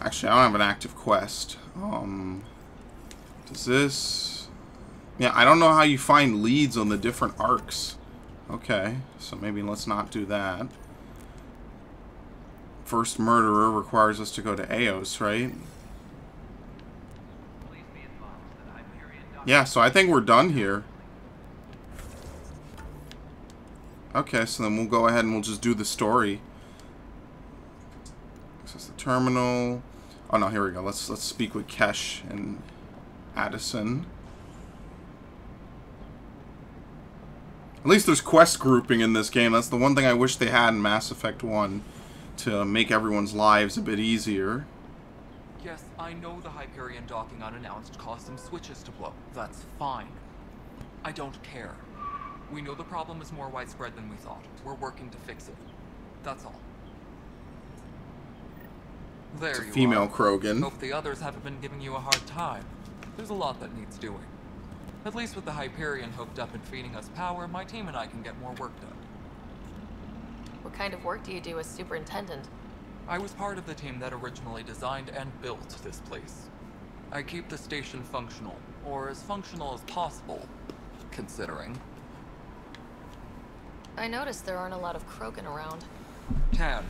Actually, I don't have an active quest. Does this... Yeah, I don't know how you find leads on the different arcs. Okay, so maybe let's not do that. First murderer requires us to go to Eos, right? Yeah, so I think we're done here. Okay, so then we'll go ahead and we'll just do the story. Access the terminal. Oh no, here we go. Let's speak with Kesh and Addison. At least there's quest grouping in this game. That's the one thing I wish they had in Mass Effect 1 to make everyone's lives a bit easier. Yes, I know the Hyperion docking unannounced caused some switches to blow. That's fine. I don't care. We know the problem is more widespread than we thought. We're working to fix it. That's all. There It's a you female are. Krogan. Hope the others haven't been giving you a hard time. There's a lot that needs doing. At least with the Hyperion hooked up and feeding us power, my team and I can get more work done. What kind of work do you do as superintendent? I was part of the team that originally designed and built this place. I keep the station functional, or as functional as possible, considering. I noticed there aren't a lot of Krogan around. Tan.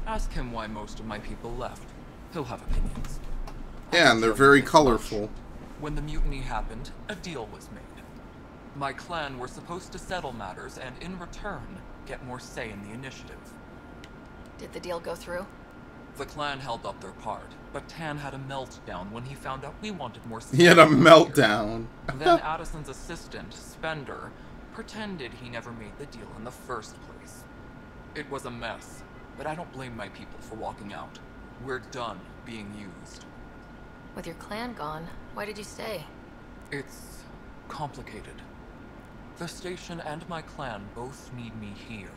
Ask him why most of my people left. He'll have opinions. Yeah, and they're very colorful. When the mutiny happened, a deal was made. My clan were supposed to settle matters and, in return, get more say in the initiative. Did the deal go through? The clan held up their part, but Tan had a meltdown when he found out we wanted more say. He had a meltdown. Then Addison's assistant, Spender, pretended he never made the deal in the first place. It was a mess, but I don't blame my people for walking out. We're done being used. With your clan gone, why did you stay? It's complicated. The station and my clan both need me here.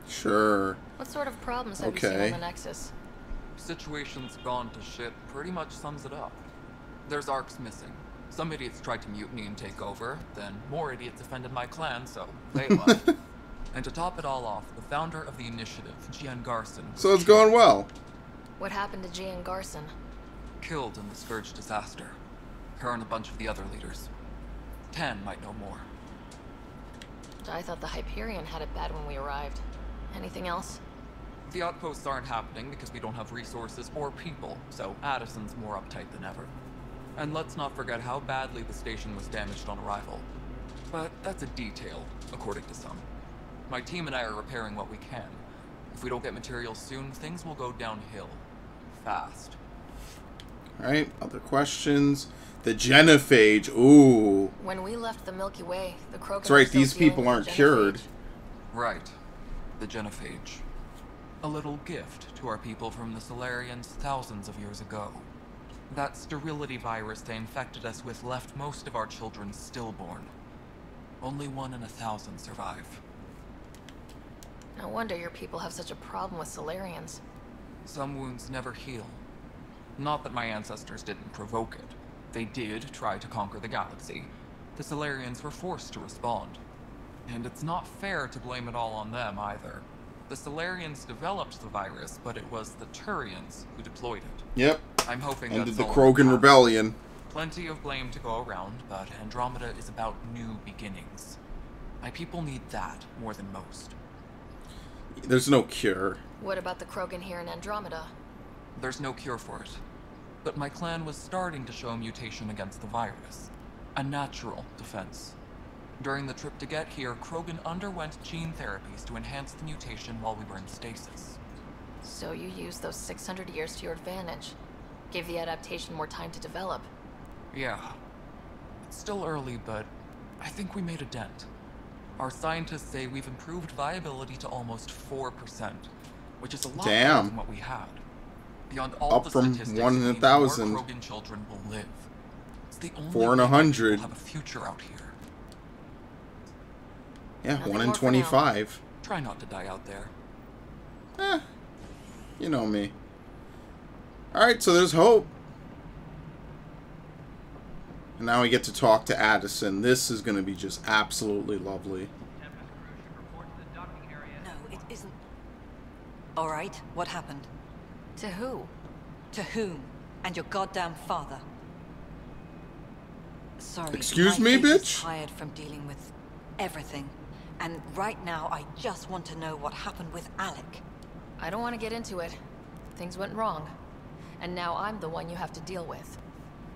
Sure. What sort of problems have you seen on the Nexus? Situation's gone to shit pretty much sums it up. There's arcs missing. Some idiots tried to mutiny and take over, then more idiots offended my clan, so they left. And to top it all off, the founder of the initiative, Gian Garson. So it's going well. What happened to Gian Garson? Killed in the Scourge disaster. Her and a bunch of the other leaders. Tan might know more. I thought the Hyperion had it bad when we arrived. Anything else? The outposts aren't happening because we don't have resources or people, so Addison's more uptight than ever. And let's not forget how badly the station was damaged on arrival. But that's a detail, according to some. My team and I are repairing what we can. If we don't get materials soon, things will go downhill. Fast. Alright, other questions? The genophage, ooh. When we left the Milky Way, the Krogan That's right, these people aren't cured. Right. The genophage. A little gift to our people from the Solarians thousands of years ago. That sterility virus they infected us with left most of our children stillborn. Only 1 in 1,000 survive. No wonder your people have such a problem with Solarians. Some wounds never heal. Not that my ancestors didn't provoke it. They did try to conquer the galaxy. The Solarians were forced to respond. And it's not fair to blame it all on them either. The Solarians developed the virus, but it was the Turians who deployed it. Yep. I'm hoping Ended that's the all Krogan Rebellion. Plenty of blame to go around, but Andromeda is about new beginnings. My people need that more than most. There's no cure. What about the Krogan here in Andromeda? There's no cure for it. But my clan was starting to show mutation against the virus. A natural defense. During the trip to get here, Krogan underwent gene therapies to enhance the mutation while we were in stasis. So you used those 600 years to your advantage. Gave the adaptation more time to develop. Yeah. It's still early, but I think we made a dent. Our scientists say we've improved viability to almost 4%, which is a lot better than what we had. Beyond all Up the from statistics, 1 in it means 1,000. more Krogan children will live. It's the only 4 in way 100. we'll have a future out here. Yeah, Nothing 1 in more for now. 25. Try not to die out there. You know me. Alright, so there's hope. And now we get to talk to Addison. This is going to be just absolutely lovely. No, it isn't. All right, what happened? To who? To whom? And your goddamn father. Sorry. Excuse my me, face is bitch? tired from dealing with everything. And right now, I just want to know what happened with Alec. I don't want to get into it. Things went wrong. And now I'm the one you have to deal with.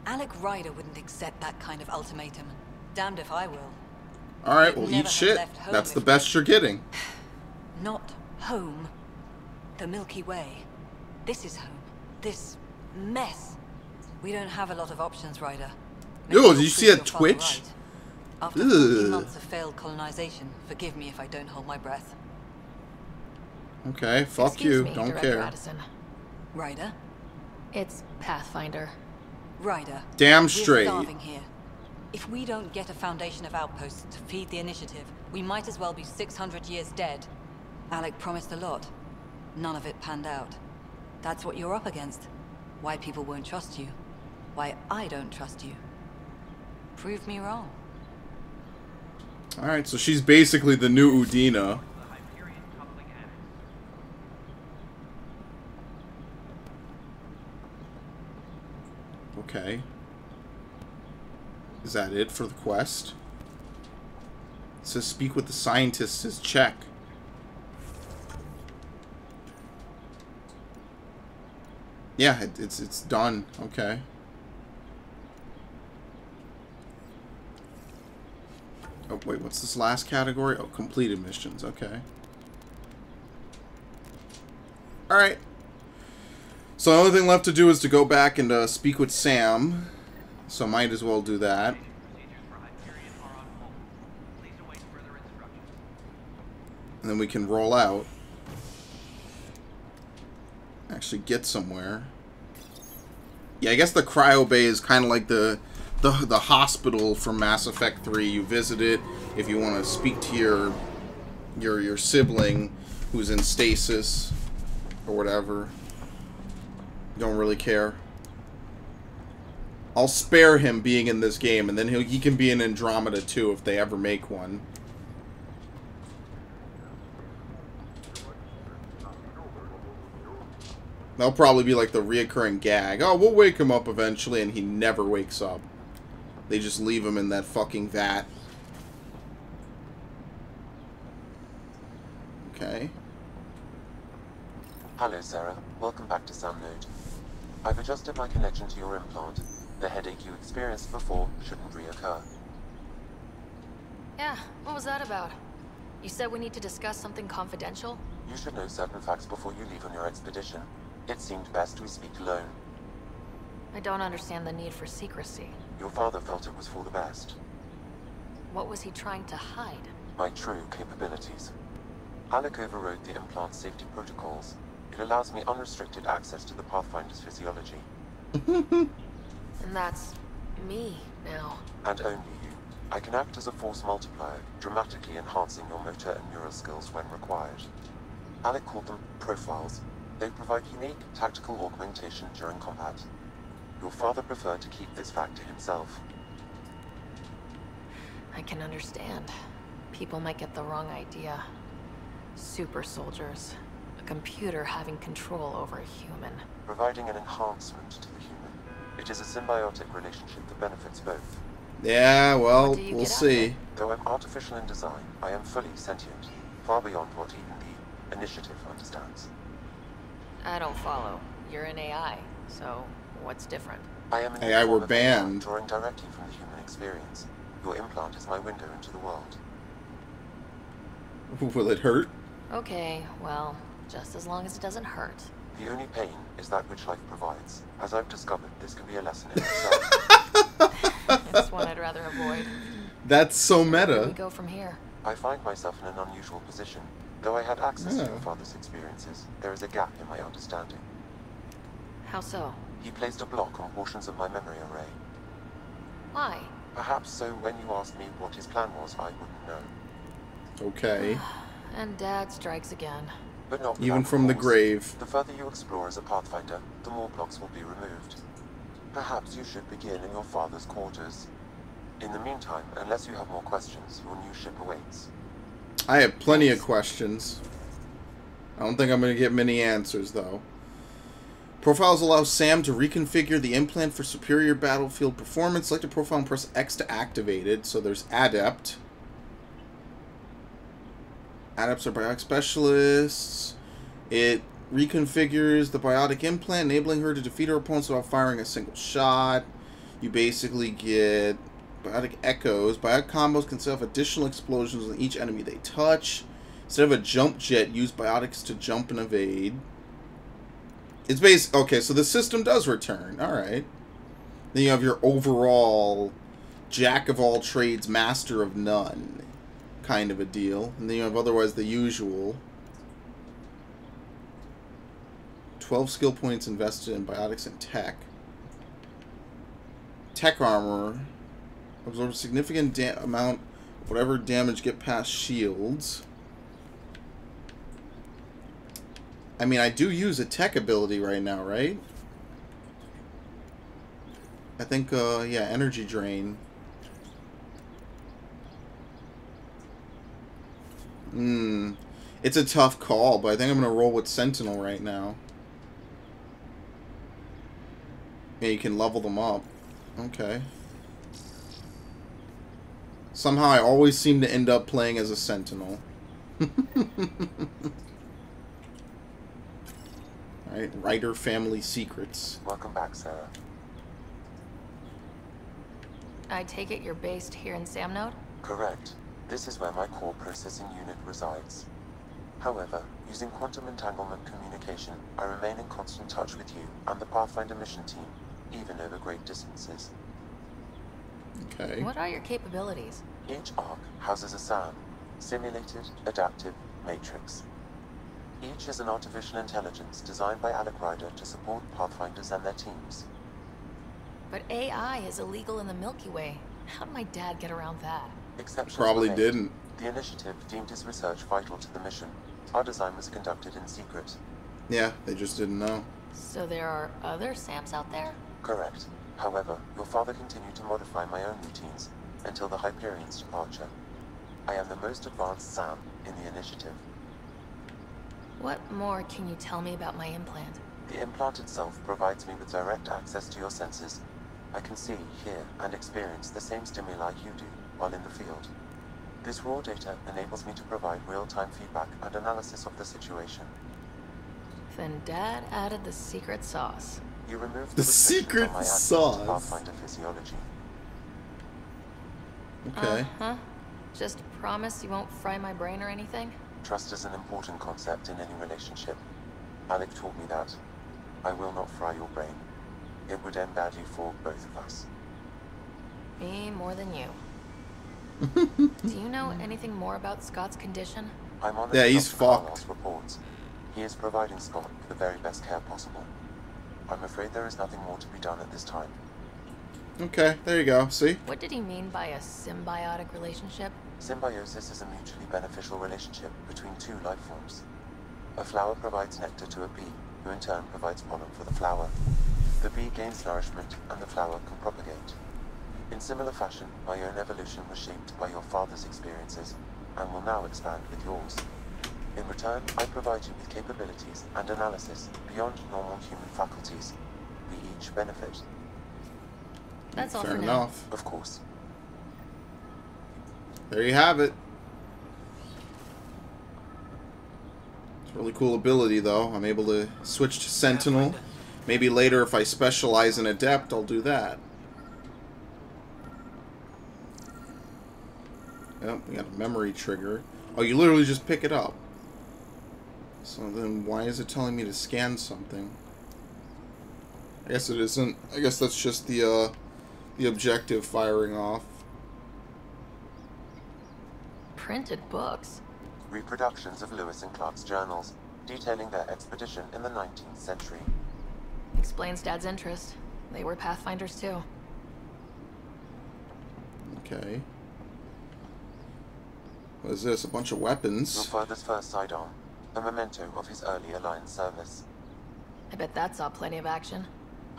Alec Ryder wouldn't accept that kind of ultimatum. Damned if I will. Alright, well, Never eat have shit. left home That's the if- best you're getting. Not home. The Milky Way. This is home. This mess. We don't have a lot of options, Ryder. Yo, Maybe did you you'll see prove a your father twitch? right. After Ugh. 14 months of failed colonization, forgive me if I don't hold my breath. Okay, fuck Excuse you. me, Don't Director care. Addison. Ryder? It's Pathfinder. Ryder. Damn We're straight. starving here. If we don't get a foundation of outposts to feed the initiative, we might as well be 600 years dead. Alec promised a lot. None of it panned out. That's what you're up against. Why people won't trust you. Why I don't trust you. Prove me wrong. Alright, so she's basically the new Udina. Okay. Is that it for the quest? It says speak with the scientists. Says check. Yeah, it's done. Okay. Oh, wait, what's this last category? Oh, completed missions. Okay. Alright. So the only thing left to do is to go back and speak with Sam. So might as well do that. And then we can roll out. Actually get somewhere. Yeah, I guess the cryo bay is kind of like the hospital from Mass Effect 3. You visit it if you want to speak to your sibling who's in stasis or whatever. Don't really care. I'll spare him being in this game, and then he can be in Andromeda too if they ever make one. That'll probably be like the reoccurring gag. Oh, we'll wake him up eventually, and he never wakes up. They just leave him in that fucking vat. Okay. Hello, Sarah. Welcome back to SamNode. I've adjusted my connection to your implant. The headache you experienced before shouldn't reoccur. Yeah, what was that about? You said we need to discuss something confidential? You should know certain facts before you leave on your expedition. It seemed best we speak alone. I don't understand the need for secrecy. Your father felt it was for the best. What was he trying to hide? My true capabilities. Alec overrode the implant's safety protocols. It allows me unrestricted access to the Pathfinder's physiology. And that's me now. And only you. I can act as a force multiplier, dramatically enhancing your motor and neural skills when required. Alec called them profiles. They provide unique tactical augmentation during combat. Your father preferred to keep this fact to himself. I can understand. People might get the wrong idea. Super soldiers. A computer having control over a human. Providing an enhancement to the human. It is a symbiotic relationship that benefits both. Yeah, well, What do you we'll get out of see. it? Though I'm artificial in design, I am fully sentient, far beyond what even the initiative understands. I don't follow. You're an AI, so what's different? I am an AI form were of AI, banned. drawing directly from the human experience. Your implant is my window into the world. Will it hurt? Okay, well, just as long as it doesn't hurt. The only pain is that which life provides. As I've discovered, this can be a lesson in itself. It's one I'd rather avoid. That's so Where do we meta. go from here? I find myself in an unusual position. Though I had access to Oh. your father's experiences, there is a gap in my understanding. How so? He placed a block on portions of my memory array. Why? Perhaps so when you asked me what his plan was, I wouldn't know. Okay. And Dad strikes again. But not Even without from the cause. grave. The further you explore as a Pathfinder, the more blocks will be removed. Perhaps you should begin in your father's quarters. In the meantime, unless you have more questions, your new ship awaits. I have plenty of questions. I don't think I'm going to get many answers, though. Profiles allow Sam to reconfigure the implant for superior battlefield performance. Select a profile and press X to activate it. So there's Adept. Adepts are biotic specialists. It reconfigures the biotic implant, enabling her to defeat her opponents without firing a single shot. You basically get biotic echoes. Biotic combos can set off additional explosions on each enemy they touch. Instead of a jump jet, use biotics to jump and evade. It's based. Okay, so the system does return. Alright. Then you have your overall jack of all trades, master of none kind of a deal. And then you have otherwise the usual. 12 skill points invested in biotics and tech. Tech armor absorbs a significant amount of whatever damage get past shields. I mean, I do use a tech ability right now, right? I think, yeah, energy drain. It's a tough call, but I think I'm going to roll with Sentinel right now. Yeah, you can level them up. Okay. Somehow I always seem to end up playing as a Sentinel. Alright, Writer Family Secrets. Welcome back, Sarah. I take it you're based here in Samnode? Correct. This is where my core processing unit resides. However, using quantum entanglement communication, I remain in constant touch with you and the Pathfinder mission team, even over great distances. Okay. What are your capabilities? Each arc houses a SAM, Simulated Adaptive Matrix. Each is an artificial intelligence designed by Alec Ryder to support Pathfinders and their teams. But AI is illegal in the Milky Way. How did my dad get around that? Exceptions Probably were made. didn't. The initiative deemed his research vital to the mission. Our design was conducted in secret. Yeah, they just didn't know. So there are other SAMs out there? Correct. However, your father continued to modify my own routines until the Hyperion's departure. I am the most advanced SAM in the initiative. What more can you tell me about my implant? The implant itself provides me with direct access to your senses. I can see, hear, and experience the same stimuli you do while in the field. This raw data enables me to provide real-time feedback and analysis of the situation. Then Dad added the secret sauce. You removed The restriction secret from my access sauce. to Pathfinder physiology. Okay. Uh-huh. Just promise you won't fry my brain or anything? Trust is an important concept in any relationship. Alec taught me that. I will not fry your brain. It would end badly for both of us. Me more than you. Do you know anything more about Scott's condition? I'm on Yeah, he's Dr. fucked. Carlisle's reports. He is providing Scott with the very best care possible. I'm afraid there is nothing more to be done at this time. Okay, there you go. See? What did he mean by a symbiotic relationship? Symbiosis is a mutually beneficial relationship between two life forms. A flower provides nectar to a bee, who in turn provides pollen for the flower. The bee gains nourishment, and the flower can propagate. In similar fashion, my own evolution was shaped by your father's experiences, and will now expand with yours. In return, I provide you with capabilities and analysis beyond normal human faculties. We each benefit. That's all Fair for now. enough. Of course. There you have it. It's a really cool ability, though. I'm able to switch to Sentinel. Maybe later, if I specialize in Adept, I'll do that. Yep, we got a memory trigger. Oh, you literally just pick it up. So then why is it telling me to scan something? I guess it isn't. I guess that's just the objective firing off. Printed books. Reproductions of Lewis and Clark's journals, detailing their expedition in the 19th century. Explains Dad's interest. They were Pathfinders too. Okay. What is this? A bunch of Your weapons? father's first sidearm, a memento of his early Alliance service. I bet that saw plenty of action.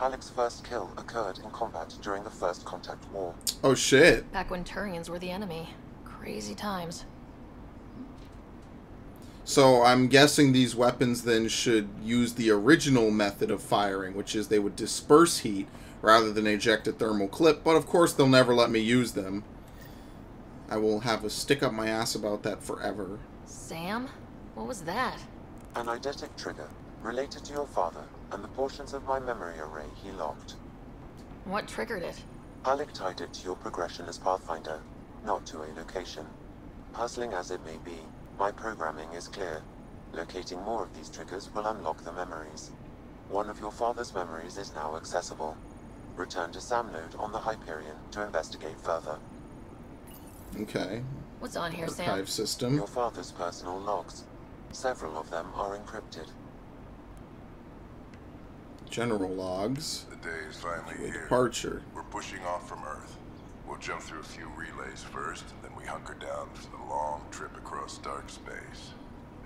Alec's first kill occurred in combat during the First Contact War. Oh shit. Back when Turians were the enemy. Crazy times. So I'm guessing these weapons then should use the original method of firing, which is they would disperse heat rather than eject a thermal clip, but of course they'll never let me use them. I will have a stick up my ass about that forever. Sam? What was that? An eidetic trigger, related to your father, and the portions of my memory array he locked. What triggered it? Alec tied it to your progression as Pathfinder, not to a location. Puzzling as it may be, my programming is clear. Locating more of these triggers will unlock the memories. One of your father's memories is now accessible. Return to Sam Node on the Hyperion to investigate further. Okay. What's on here, Sam? Archive system. Your father's personal logs. Several of them are encrypted. General logs. The day is finally here. Departure. We're pushing off from Earth. We'll jump through a few relays first, and then we hunker down for the long trip across dark space.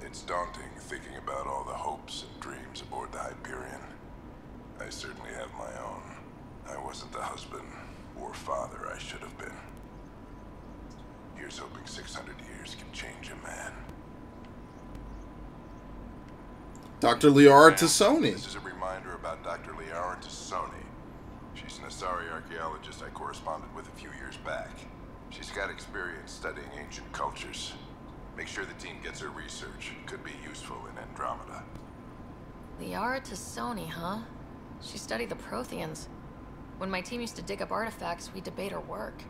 It's daunting thinking about all the hopes and dreams aboard the Hyperion. I certainly have my own. I wasn't the husband or father I should have been. Here's hoping 600 years can change a man. Dr. Liara Tassoni. This is a reminder about Dr. Liara Tassoni. She's an Asari archaeologist I corresponded with a few years back. She's got experience studying ancient cultures. Make sure the team gets her research. Could be useful in Andromeda. Liara Tassoni, huh? She studied the Protheans. When my team used to dig up artifacts, we'd debate her work.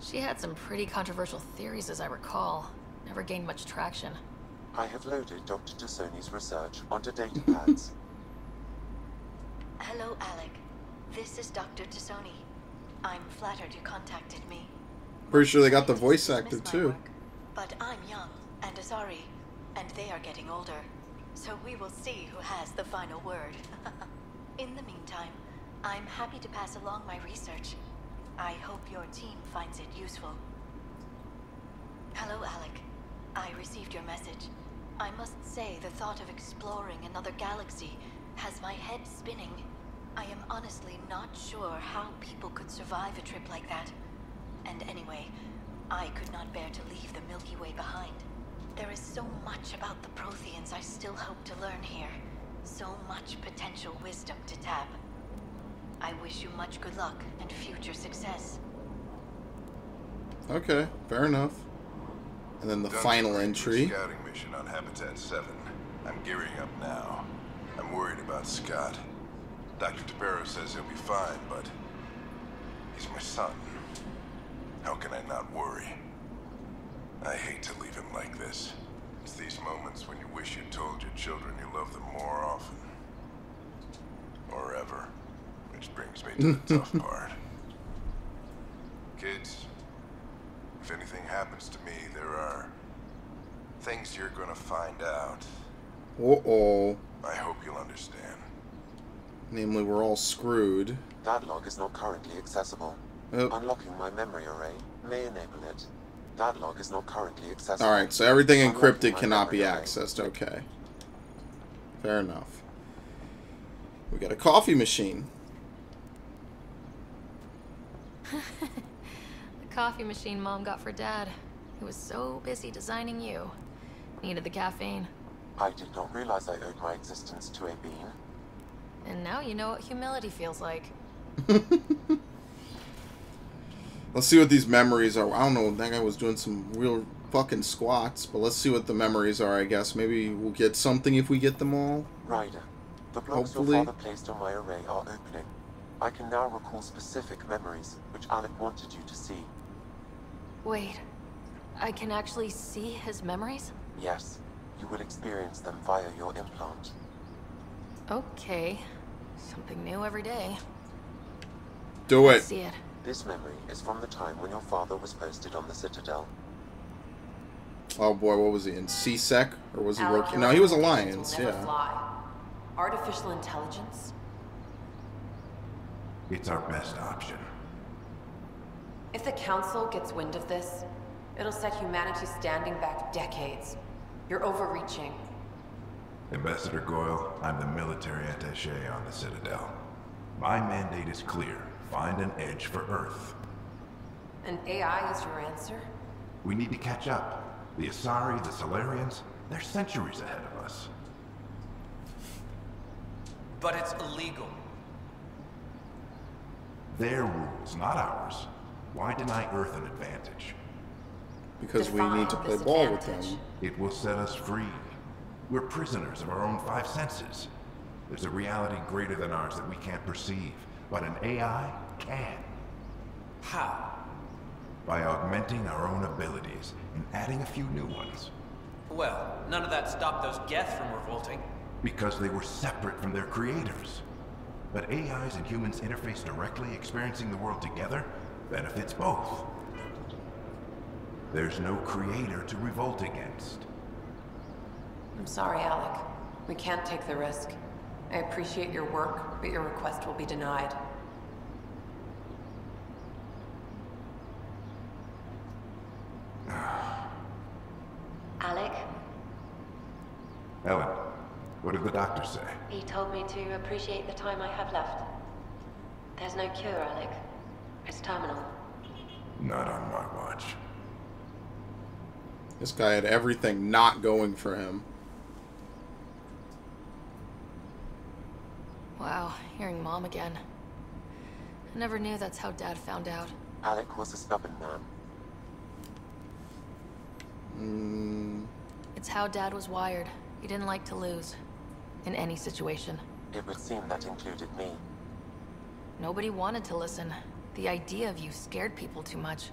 She had some pretty controversial theories, as I recall. Never gained much traction. I have loaded Dr. Tassoni's research onto datapads. Hello, Alec. This is Dr. Tassoni. I'm flattered you contacted me. Pretty sure they got the voice Dismiss actor my too. work, but I'm young and Asari, and they are getting older. So we will see who has the final word. In the meantime, I'm happy to pass along my research. I hope your team finds it useful. Hello, Alec. I received your message. I must say the thought of exploring another galaxy has my head spinning. I am honestly not sure how people could survive a trip like that. And anyway, I could not bear to leave the Milky Way behind. There is so much about the Protheans I still hope to learn here. So much potential wisdom to tap. I wish you much good luck and future success. Okay, fair enough. And then the final entry. Scouting mission on Habitat 7. I'm gearing up now. I'm worried about Scott. Dr. Tapero says he'll be fine, but he's my son. How can I not worry? I hate to leave him like this. It's these moments when you wish you told your children you love them more often. Or ever. Which brings me to the tough part. Kids, if anything happens to me, there are things you're gonna find out. Uh-oh. I hope you'll understand. Namely, we're all screwed. That log is not currently accessible. Oh. Unlocking my memory array may enable it. That log is not currently accessible. Alright, so everything Unlocking encrypted my cannot be memory array. accessed. Okay. Fair enough. We got a coffee machine. The coffee machine Mom got for Dad. He was so busy designing you. Needed the caffeine. I did not realize I owed my existence to a bean. And now you know what humility feels like. Let's see what these memories are. I don't know, that guy was doing some real fucking squats, but let's see what the memories are, I guess. Maybe we'll get something if we get them all. Ryder, the blocks Hopefully. your father placed on my array are opening. I can now recall specific memories, which Alec wanted you to see. Wait, I can actually see his memories? Yes, you will experience them via your implant. Okay. Something new every day. Do Let's it. see it. This memory is from the time when your father was posted on the Citadel. Oh boy, what was he in? C-Sec? Or was he Alec, working? your No, he was recommendations Alliance, will never yeah. fly. Artificial intelligence? It's our best option. If the Council gets wind of this, it'll set humanity standing back decades. You're overreaching. Ambassador Goyle, I'm the military attaché on the Citadel. My mandate is clear. Find an edge for Earth. And AI is your answer? We need to catch up. The Asari, the Solarians, They're centuries ahead of us. But it's illegal. Their rules, not ours. Why deny Earth an advantage? Because we Define need to play this ball with advantage. them. It will set us free. We're prisoners of our own five senses. There's a reality greater than ours that we can't perceive, but an AI can. How? By augmenting our own abilities and adding a few new ones. Well, none of that stopped those Geth from revolting. Because they were separate from their creators. But AIs and humans interface directly, experiencing the world together, benefits both. There's no creator to revolt against. I'm sorry, Alec. We can't take the risk. I appreciate your work, but your request will be denied. Alec, Ellen, what did the doctor say? he told me to appreciate the time I have left. There's no cure, Alec. It's terminal. Not on my watch. This guy had everything not going for him. Wow, hearing Mom again. I never knew that's how Dad found out. Alec was a stubborn man. It's how Dad was wired. He didn't like to lose. In any situation. It would seem that included me. Nobody wanted to listen. The idea of you scared people too much.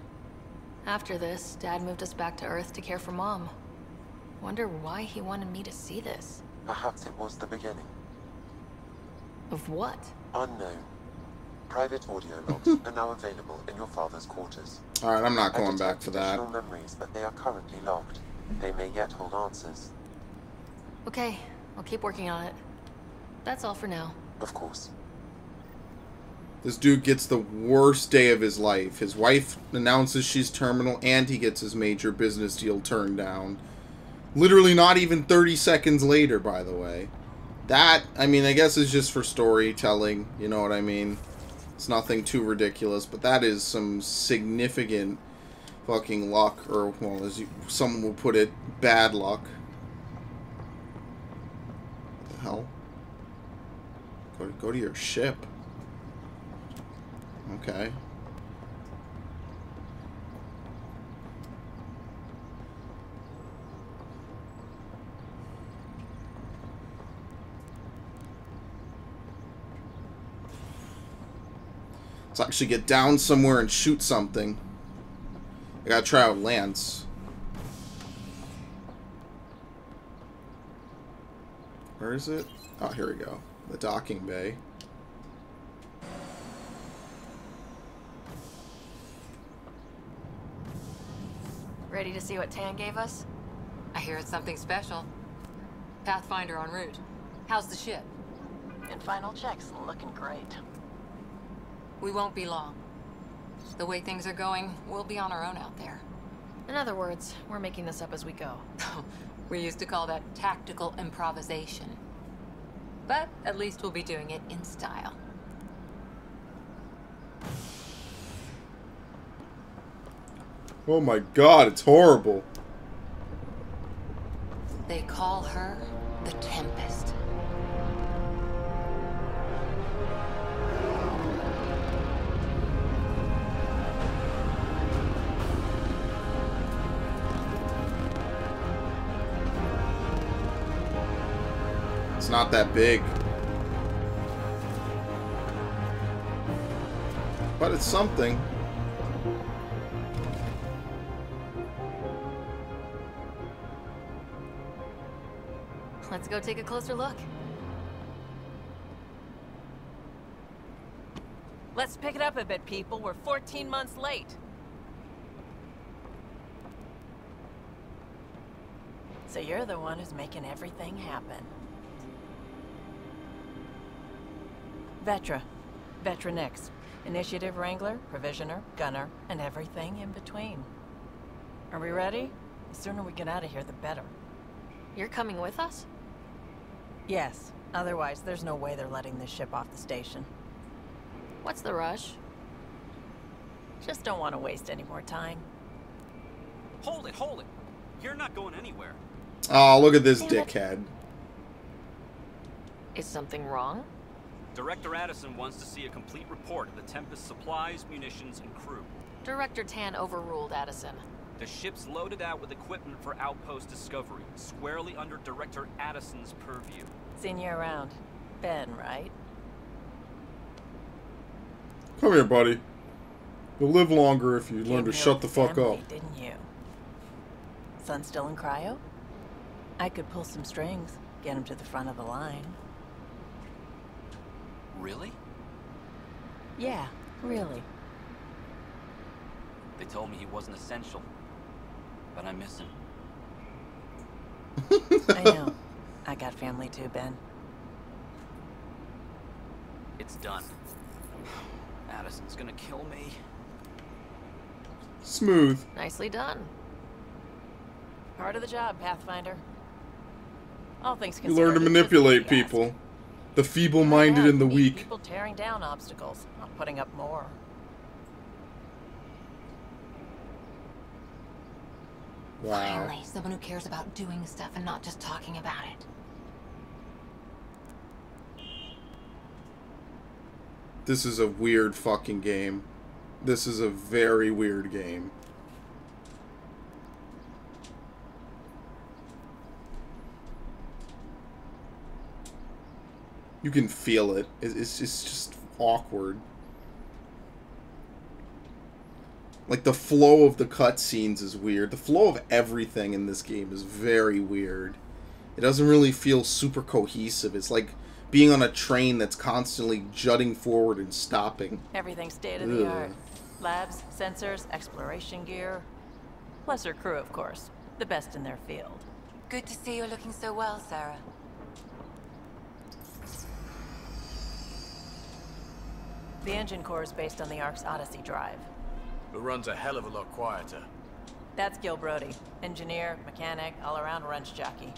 After this, Dad moved us back to Earth to care for Mom. Wonder why he wanted me to see this. Perhaps it was the beginning. Of what? Unknown. Private audio logs are now available in your father's quarters. Alright, I'm not I going back detect for that. additional memories, but they are currently locked. They may yet hold answers. Okay, I'll keep working on it. That's all for now. Of course. This dude gets the worst day of his life. His wife announces she's terminal, and he gets his major business deal turned down. Literally not even 30 seconds later, by the way. That, I mean, I guess is just for storytelling, you know what I mean? It's nothing too ridiculous, but that is some significant fucking luck, or, well, as someone will put it, bad luck. What the hell? Go to your ship. Okay. Let's actually get down somewhere and shoot something. I gotta try out Lance. Where is it? Oh, here we go. The docking bay. Ready to see what Tan gave us? I hear it's something special. Pathfinder en route. How's the ship? In final checks, looking great. We won't be long. The way things are going, we'll be on our own out there. In other words, we're making this up as we go. We used to call that tactical improvisation. But at least we'll be doing it in style. Oh my god, it's horrible. They call her the Tempest. It's not that big. But it's something. Let's go take a closer look. Let's pick it up a bit, people. We're 14 months late. So you're the one who's making everything happen. Vetra. Vetra Nix. Initiative Wrangler, Provisioner, Gunner, and everything in between. Are we ready? The sooner we get out of here, the better. You're coming with us? Yes. Otherwise, there's no way they're letting this ship off the station. What's the rush? Just don't want to waste any more time. Hold it, hold it. You're not going anywhere. Oh, look at this dickhead. Is something wrong? Director Addison wants to see a complete report of the Tempest's supplies, munitions, and crew. Director Tan overruled Addison. The ship's loaded out with equipment for outpost discovery, squarely under Director Addison's purview. Seen you around. Ben, right? Come here, buddy. You'll live longer if you learn to shut the fuck up. Didn't you? Son still in cryo? I could pull some strings, get him to the front of the line. Really? Yeah, really. They told me he wasn't essential, but I miss him. I know. I got family too, Ben. It's done. Addison's gonna kill me. Smooth. Nicely done. Part of the job, Pathfinder. All things You considered. learn to manipulate people. The feeble-minded and the weak. People tearing down obstacles, not putting up more. Wow. Finally, someone who cares about doing stuff and not just talking about it. This is a weird fucking game. This is a very weird game. You can feel it. It's just awkward. Like, the flow of the cutscenes is weird. The flow of everything in this game is very weird. It doesn't really feel super cohesive. It's like being on a train that's constantly jutting forward and stopping. Everything's state of the art. Labs, sensors, exploration gear. Plus her crew, of course. The best in their field. Good to see you looking so well, Sarah. The engine core is based on the Ark's Odyssey drive. It runs a hell of a lot quieter. That's Gil Brody. Engineer, mechanic, all-around wrench jockey.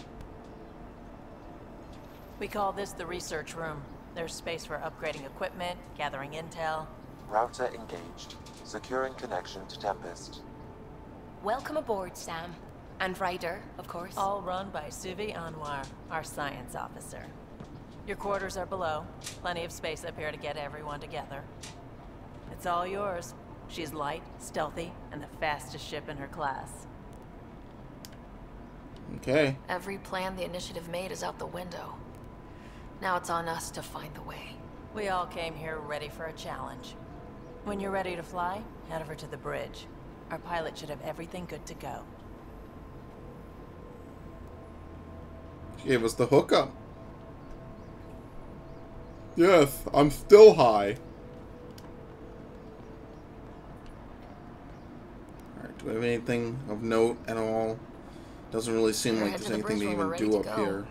We call this the research room. There's space for upgrading equipment, gathering intel. Router engaged. Securing connection to Tempest. Welcome aboard, Sam. And Ryder, of course. All run by Suvi Anwar, our science officer. Your quarters are below. Plenty of space up here to get everyone together. It's all yours. She's light, stealthy, and the fastest ship in her class. Okay. Every plan the initiative made is out the window. Now it's on us to find the way. We all came here ready for a challenge. When you're ready to fly, head over to the bridge. Our pilot should have everything good to go. She gave us the hookup. Yes, I'm still high. Alright, do we have anything of note at all? Doesn't really seem like there's anything to even do up here.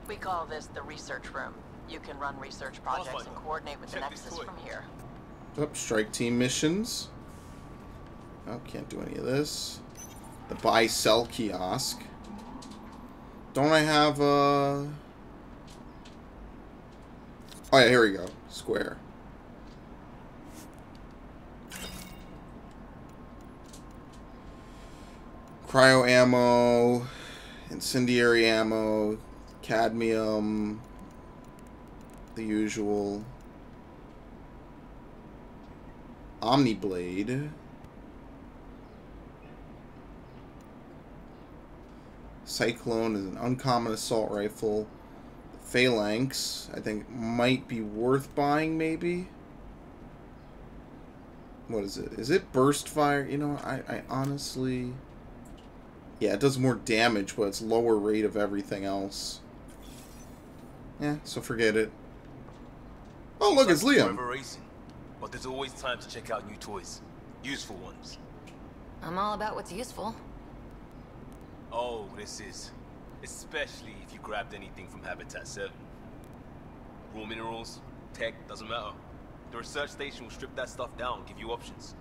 We call this the research room. You can run research projects and coordinate with the Nexus from here. Up, strike team missions. Oh, can't do any of this. The buy-sell kiosk. Don't I have a... Oh yeah, here we go. Square. Cryo ammo, incendiary ammo, cadmium, the usual. Omniblade. Cyclone is an uncommon assault rifle. Phalanx, I think, might be worth buying, maybe? What is it? Is it burst fire? You know, I honestly... Yeah, it does more damage, but it's lower rate of everything else. Yeah, so forget it. Oh, look, it's Liam. Racing, but there's always time to check out new toys. Useful ones. I'm all about what's useful. Oh, this is... Especially if you grabbed anything from Habitat 7. Raw minerals, tech, doesn't matter. The research station will strip that stuff down, give you options.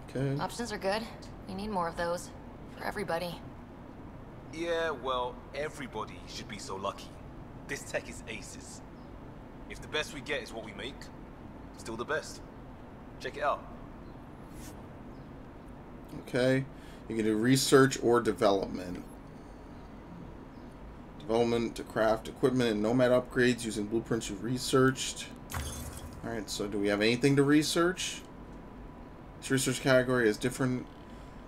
Okay. Options are good. We need more of those. For everybody. Yeah, well, everybody should be so lucky. This tech is aces. If the best we get is what we make, still the best. Check it out. Okay. You can do research or development. Development to craft equipment and nomad upgrades using blueprints you've researched. Alright, so do we have anything to research? This research category is different.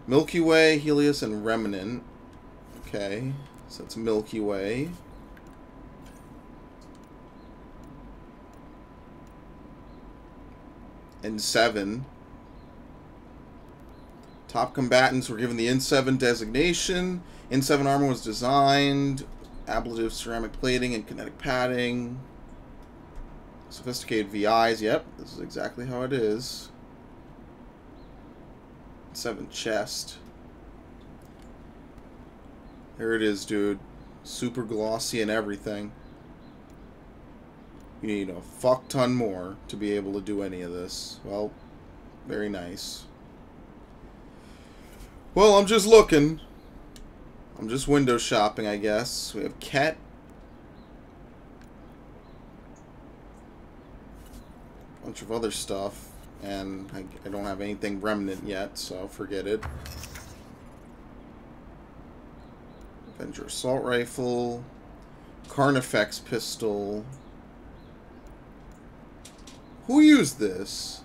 Milky Way, Helios, and Remnant. Okay, so that's Milky Way. N7. Top combatants were given the N7 designation. N7 armor was designed. Ablative ceramic plating and kinetic padding. Sophisticated VIs. Yep, this is exactly how it is. N7 chest. There it is, dude. Super glossy and everything. You need a fuck ton more to be able to do any of this. Well, very nice. Well, I'm just looking. I'm just window shopping, I guess. We have Ket. Bunch of other stuff. And I don't have anything Remnant yet, so forget it. Avenger Assault Rifle. Carnifex Pistol. Who used this?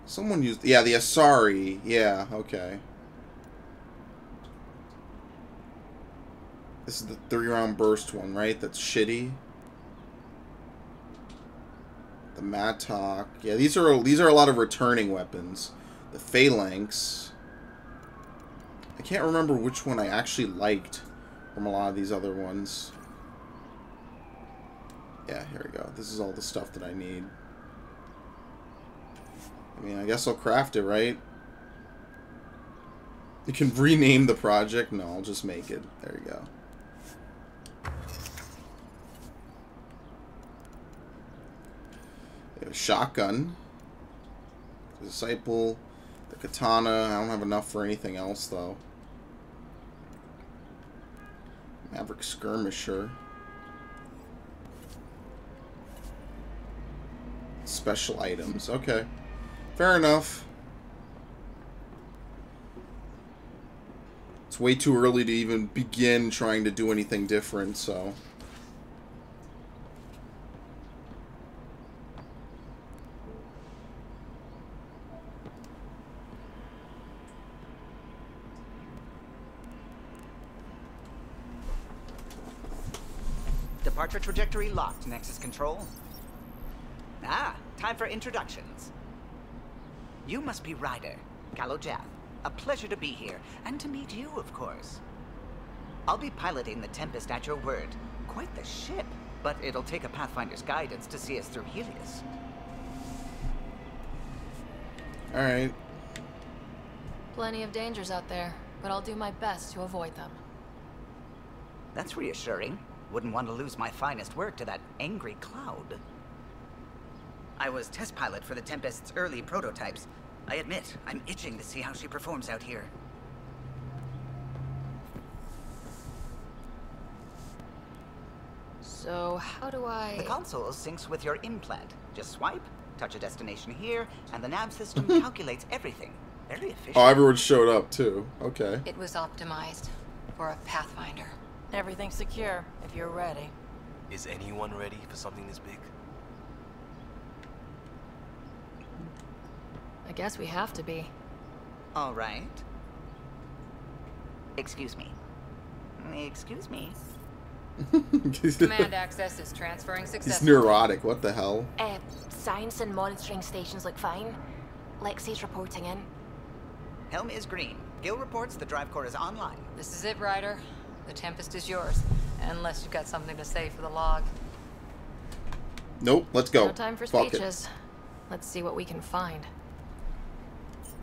Someone used... Yeah, the Asari. Yeah, okay. This is the 3-round burst one, right? That's shitty. The Mattock. Yeah, these are a lot of returning weapons. The Phalanx. I can't remember which one I actually liked from a lot of these other ones. Yeah, here we go. This is all the stuff that I need. I mean, I guess I'll craft it, right? You can rename the project. No, I'll just make it. There you go. We have a shotgun. The Disciple. The Katana. I don't have enough for anything else, though. Maverick Skirmisher. Special items. Okay. Fair enough. It's way too early to even begin trying to do anything different, so... Departure trajectory locked, Nexus Control. Ah, time for introductions. You must be Ryder, Kalojath. A pleasure to be here, and to meet you, of course. I'll be piloting the Tempest at your word. Quite the ship, but it'll take a Pathfinder's guidance to see us through Helios. Alright. Plenty of dangers out there, but I'll do my best to avoid them. That's reassuring. Wouldn't want to lose my finest work to that angry cloud. I was test pilot for the Tempest's early prototypes. I admit, I'm itching to see how she performs out here. So, how do I... The console syncs with your implant. Just swipe, touch a destination here, and the nav system calculates everything. Very efficient. Oh, everyone showed up, too. Okay. It was optimized for a Pathfinder. Everything's secure, if you're ready. Is anyone ready for something this big? I guess we have to be. All right. Excuse me. Excuse me. Command access is transferring successfully. He's neurotic. What the hell? Science and monitoring stations look fine. Lexi's reporting in. Helm is green. Gil reports the drive core is online. This is it, Ryder. The Tempest is yours. Unless you've got something to say for the log. Nope. Let's go. No time for Fuck speeches. Let's see what we can find.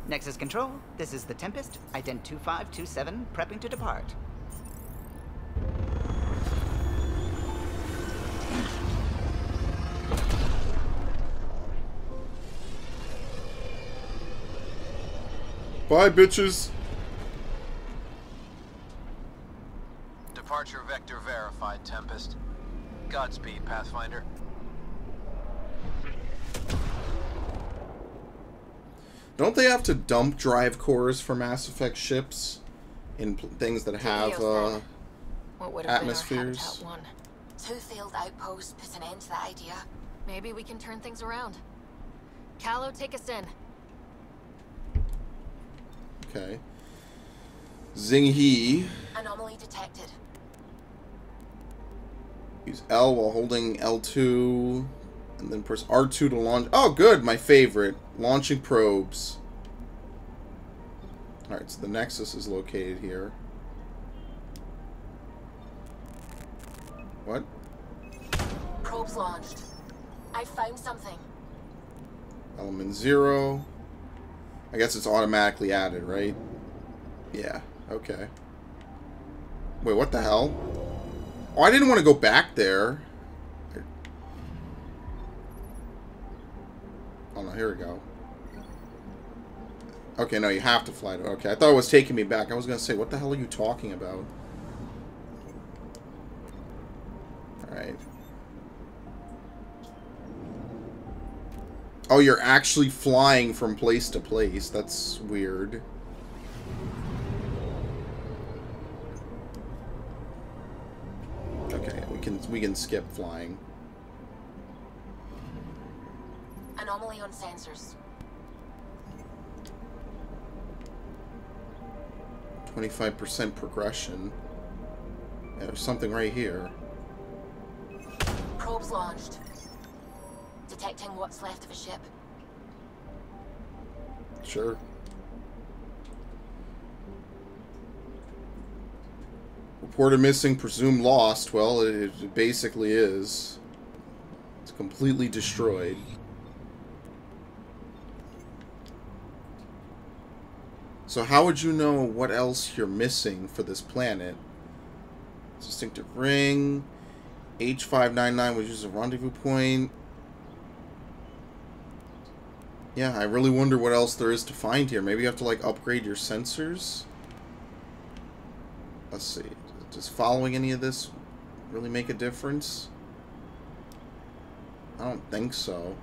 Nexus Control, this is the Tempest, ident 2527, prepping to depart. Bye, bitches. Departure vector verified, Tempest. Godspeed, Pathfinder. Don't they have to dump drive cores for Mass Effect ships in things that have what would have atmospheres? Been our Habitat 1. 2 failed outposts put an end to that idea. Maybe we can turn things around. Callow, take us in. Okay. Xing-He. Anomaly detected. Use L while holding L2. And then press R2 to launch. Oh, good. My favorite. Launching probes. Alright, so the Nexus is located here. What? Probes launched. I found something. Element 0. I guess it's automatically added, right? Yeah, okay. Wait, what the hell? Oh, I didn't want to go back there. Oh, no, here we go. Okay, no, you have to fly to... Okay, I thought it was taking me back. I was going to say, what the hell are you talking about? Alright. Oh, you're actually flying from place to place. That's weird. Okay, we can skip flying. Anomaly on sensors. 25% progression. Yeah, there's something right here. Probes launched. Detecting what's left of a ship. Sure. Reported missing, presumed lost. Well, it basically is. It's completely destroyed. So how would you know what else you're missing for this planet? Distinctive ring. H599 was used as a rendezvous point. Yeah, I really wonder what else there is to find here. Maybe you have to, like, upgrade your sensors? Let's see. Does following any of this really make a difference? I don't think so.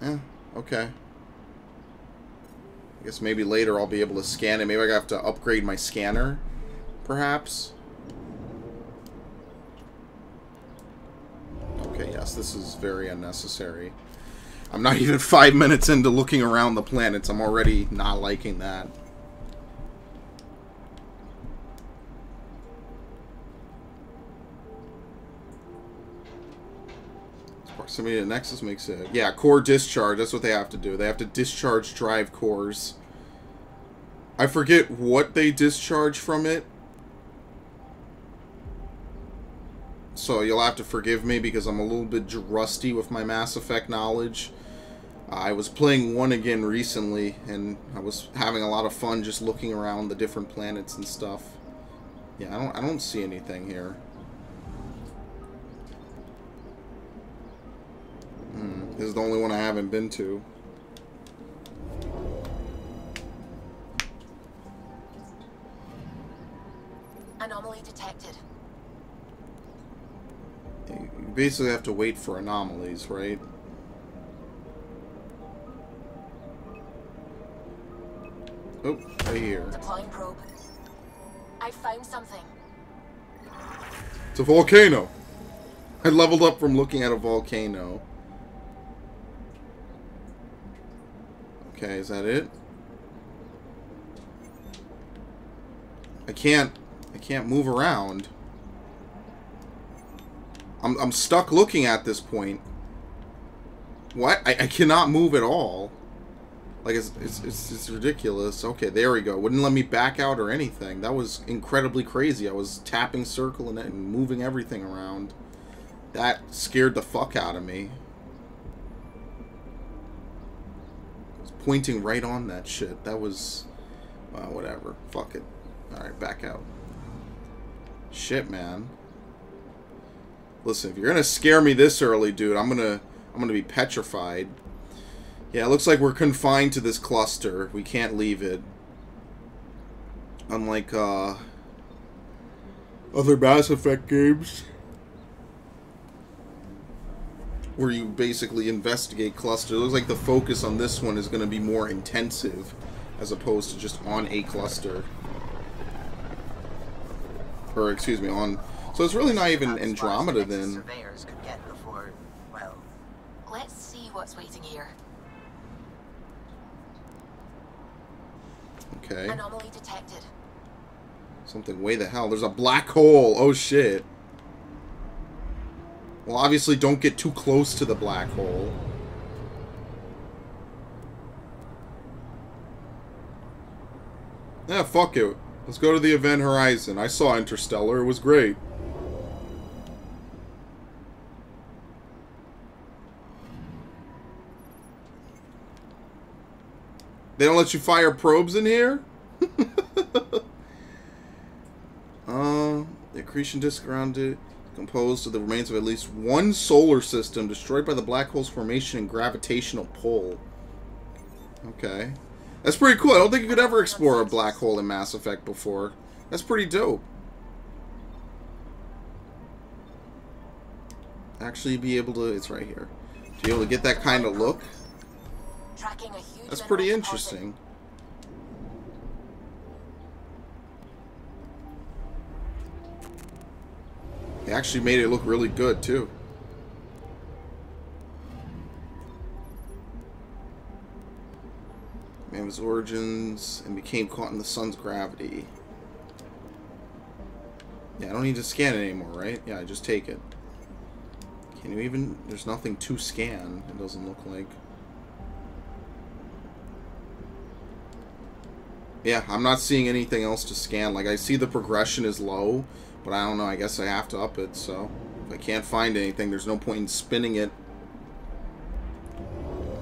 Eh, okay. I guess maybe later I'll be able to scan it. Maybe I have to upgrade my scanner, perhaps? Okay, yes, this is very unnecessary. I'm not even 5 minutes into looking around the planets. I'm already not liking that. Proximity to the Nexus makes it... Yeah, core discharge. That's what they have to do. They have to discharge drive cores. I forget what they discharge from it. So you'll have to forgive me because I'm a little bit rusty with my Mass Effect knowledge. I was playing 1 again recently, and I was having a lot of fun just looking around the different planets and stuff. Yeah, I don't see anything here. This is the only one I haven't been to. Anomaly detected. You basically have to wait for anomalies, right? Oh, right here. Deploying probe. I found something. It's a volcano. I leveled up from looking at a volcano. Okay, is that it? I can't move around. I'm stuck looking at this point. What? I cannot move at all. Like, it's ridiculous. Okay, there we go. Wouldn't let me back out or anything. That was incredibly crazy. I was tapping circle and moving everything around. That scared the fuck out of me. I was pointing right on that shit. That was... Well, whatever. Fuck it. Alright, back out. Shit, man. Listen, if you're gonna scare me this early, dude, I'm gonna be petrified. Yeah, it looks like we're confined to this cluster. We can't leave it. Unlike, other Mass Effect games. where you basically investigate clusters. It looks like the focus on this one is going to be more intensive as opposed to just on a cluster. Or, excuse me, on... So it's really not even Andromeda then. Surveyors could get before, well... Let's see what's waiting here. Okay. Anomaly detected. Something way the hell. There's a black hole. Oh, shit. Well, obviously, don't get too close to the black hole. Yeah, fuck it. Let's go to the Event Horizon. I saw Interstellar. It was great. They don't let you fire probes in here? The accretion disk around it, composed of the remains of at least one solar system destroyed by the black hole's formation and gravitational pull. Okay. That's pretty cool. I don't think you could ever explore a black hole in Mass Effect before. That's pretty dope. Actually be able to... It's right here. To be able to get that kind of look. That's pretty interesting. They actually made it look really good, too. Man of his origins and became caught in the sun's gravity. Yeah, I don't need to scan it anymore, right? Yeah, I just take it. Can you even... There's nothing to scan, it doesn't look like. Yeah, I'm not seeing anything else to scan. Like, I see the progression is low, but I don't know. I guess I have to up it, so... If I can't find anything, there's no point in spinning it.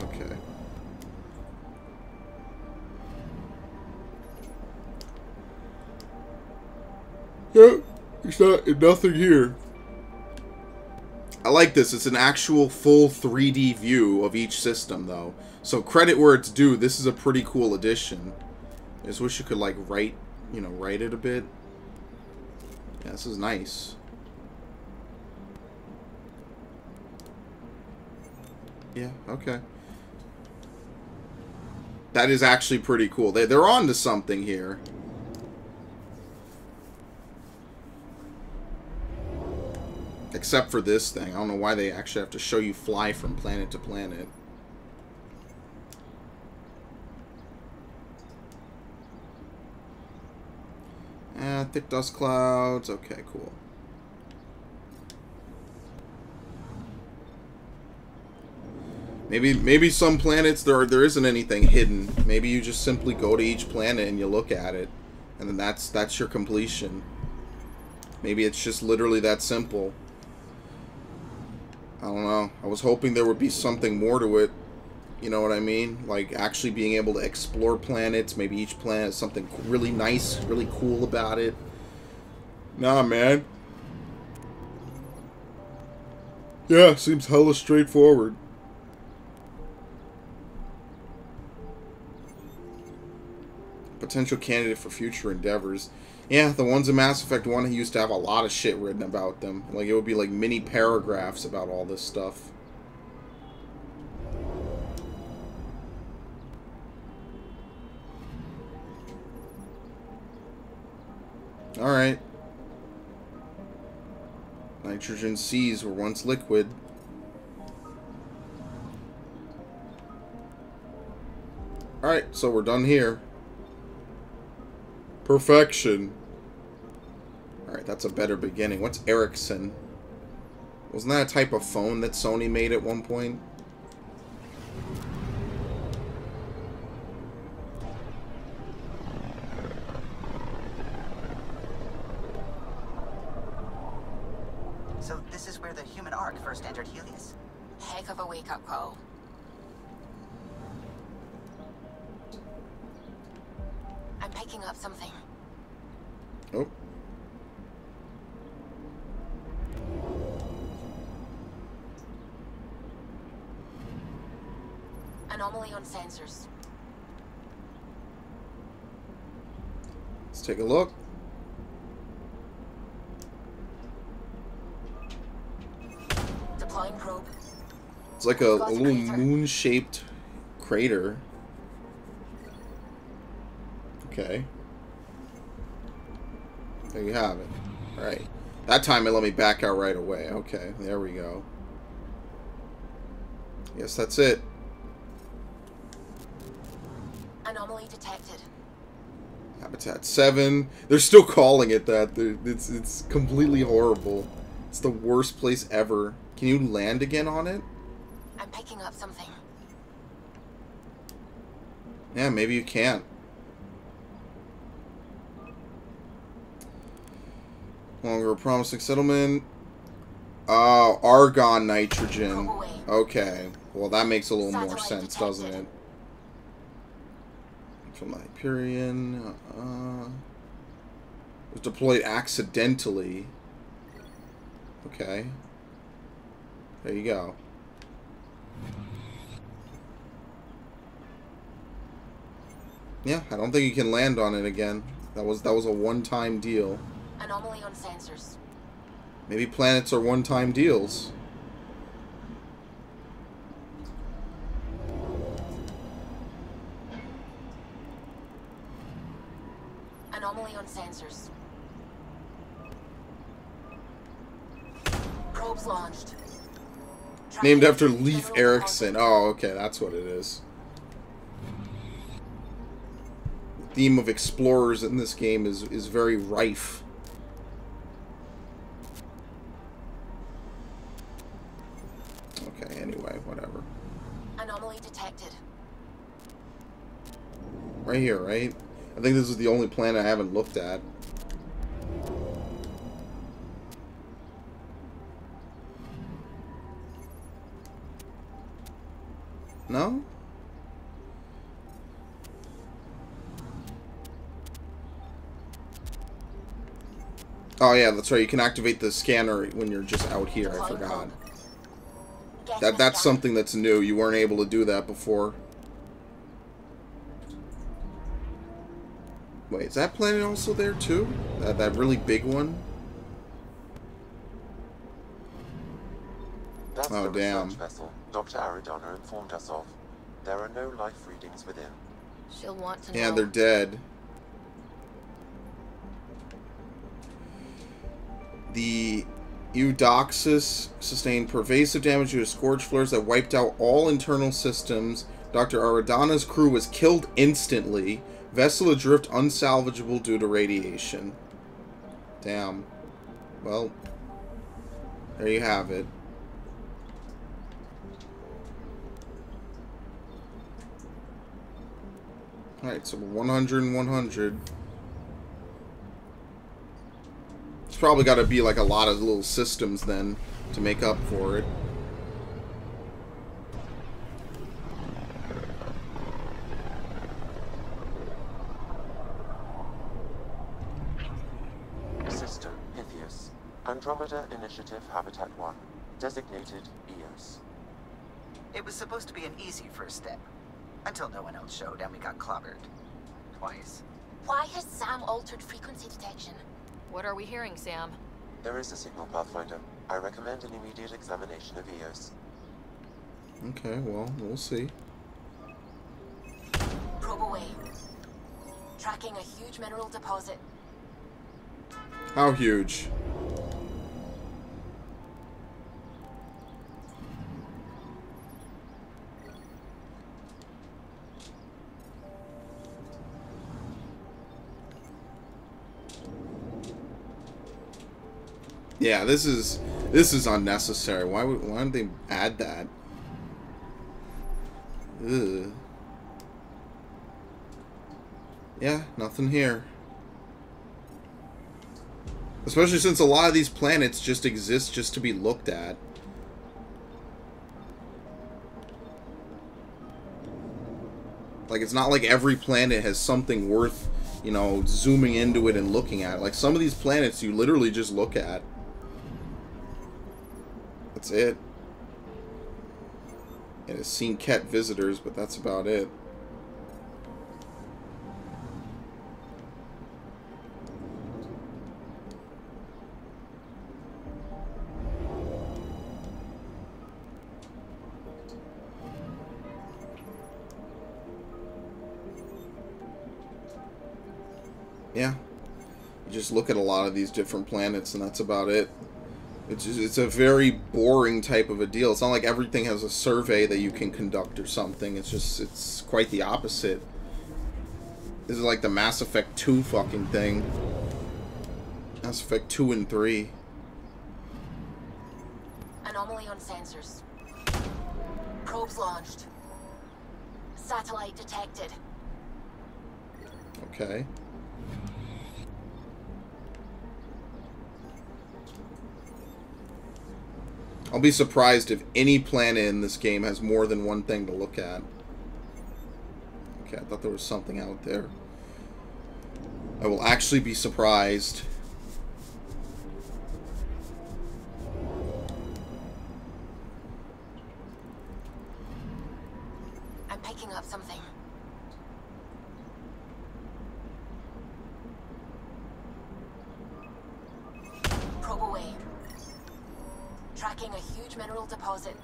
Okay. Yeah, there's nothing here. I like this. It's an actual full 3D view of each system, though. So credit where it's due. This is a pretty cool addition. I just wish you could, like, write it a bit. Yeah, this is nice. Yeah, okay. That is actually pretty cool. They're on to something here. Except for this thing. I don't know why they actually have to show you fly from planet to planet. Thick dust clouds. Okay, cool. Maybe some planets there isn't anything hidden. Maybe you just simply go to each planet and you look at it, and then that's your completion. Maybe it's just literally that simple. I don't know. I was hoping there would be something more to it. You know what I mean? Like, actually being able to explore planets. Maybe each planet has something really nice, really cool about it. Nah, man. Yeah, seems hella straightforward. Potential candidate for future endeavors. Yeah, the ones in Mass Effect 1 used to have a lot of shit written about them. Like, it would be like mini paragraphs about all this stuff. Alright. Nitrogen seas were once liquid. Alright, so we're done here. Perfection. Alright, that's a better beginning. What's Ericsson? Wasn't that a type of phone that Sony made at one point? So this is where the human ark first entered Helios? Heck of a wake-up call. I'm picking up something. Oh. Anomaly on sensors. Let's take a look. Deploying probe. It's like a little moon-shaped crater. Okay. There you have it. Alright. That time it let me back out right away. Okay, there we go. Yes, that's it. Anomaly detected. Habitat 7. They're still calling it that. It's completely horrible. It's the worst place ever. Can you land again on it? I'm picking up something. Yeah, maybe you can't. Longer promising settlement. Argon nitrogen. Okay. Well, that makes a little more sense, doesn't it? From Hyperion. Was deployed accidentally. Okay. There you go. Yeah, I don't think you can land on it again. That was a one-time deal. Anomaly on sensors. Maybe planets are one-time deals. Anomaly on sensors. Probes launched. Named after Leif Erikson. Oh, okay, that's what it is. The theme of explorers in this game is very rife. Okay, anyway, whatever. Anomaly detected. Right here, right? I think this is the only planet I haven't looked at. No? Oh yeah, that's right. You can activate the scanner when you're just out here. I forgot. That's something that's new. You weren't able to do that before. Wait, is that planet also there too? That really big one? That's oh, the damn. research vessel Dr. Aridana informed us of. There are no life readings within. She'll want to know. Yeah, they're dead. The Eudoxus sustained pervasive damage to a scourge flares that wiped out all internal systems. Dr. Aridana's crew was killed instantly. Vessel adrift unsalvageable due to radiation. Damn. Well, there you have it. Alright, so 100 and 100. It's probably got to be like a lot of little systems then to make up for it. System Pythias. Andromeda Initiative Habitat 1. Designated EOS. It was supposed to be an easy first step. Until no one else showed and we got clobbered. Twice. Why has Sam altered frequency detection? What are we hearing, Sam? There is a signal, Pathfinder. I recommend an immediate examination of EOS. Okay, well, we'll see. Probe away. Tracking a huge mineral deposit. How huge? Yeah, this is unnecessary. Why don't they add that? Ugh. Yeah, nothing here. Especially since a lot of these planets just exist just to be looked at. Like, it's not like every planet has something worth, you know, zooming into it and looking at. Like, some of these planets you literally just look at. That's it. And it's seen Ket visitors, but that's about it. Yeah. You just look at a lot of these different planets, and that's about it. It's a very boring type of a deal. It's not like everything has a survey that you can conduct or something. It's quite the opposite. This is like the Mass Effect 2 fucking thing. Mass Effect 2 and 3. Anomaly on sensors. Probes launched. Satellite detected. Okay. I'll be surprised if any planet in this game has more than one thing to look at. Okay, I thought there was something out there. I will actually be surprised. I'm picking up something. Probe away. Tracking a huge mineral deposit.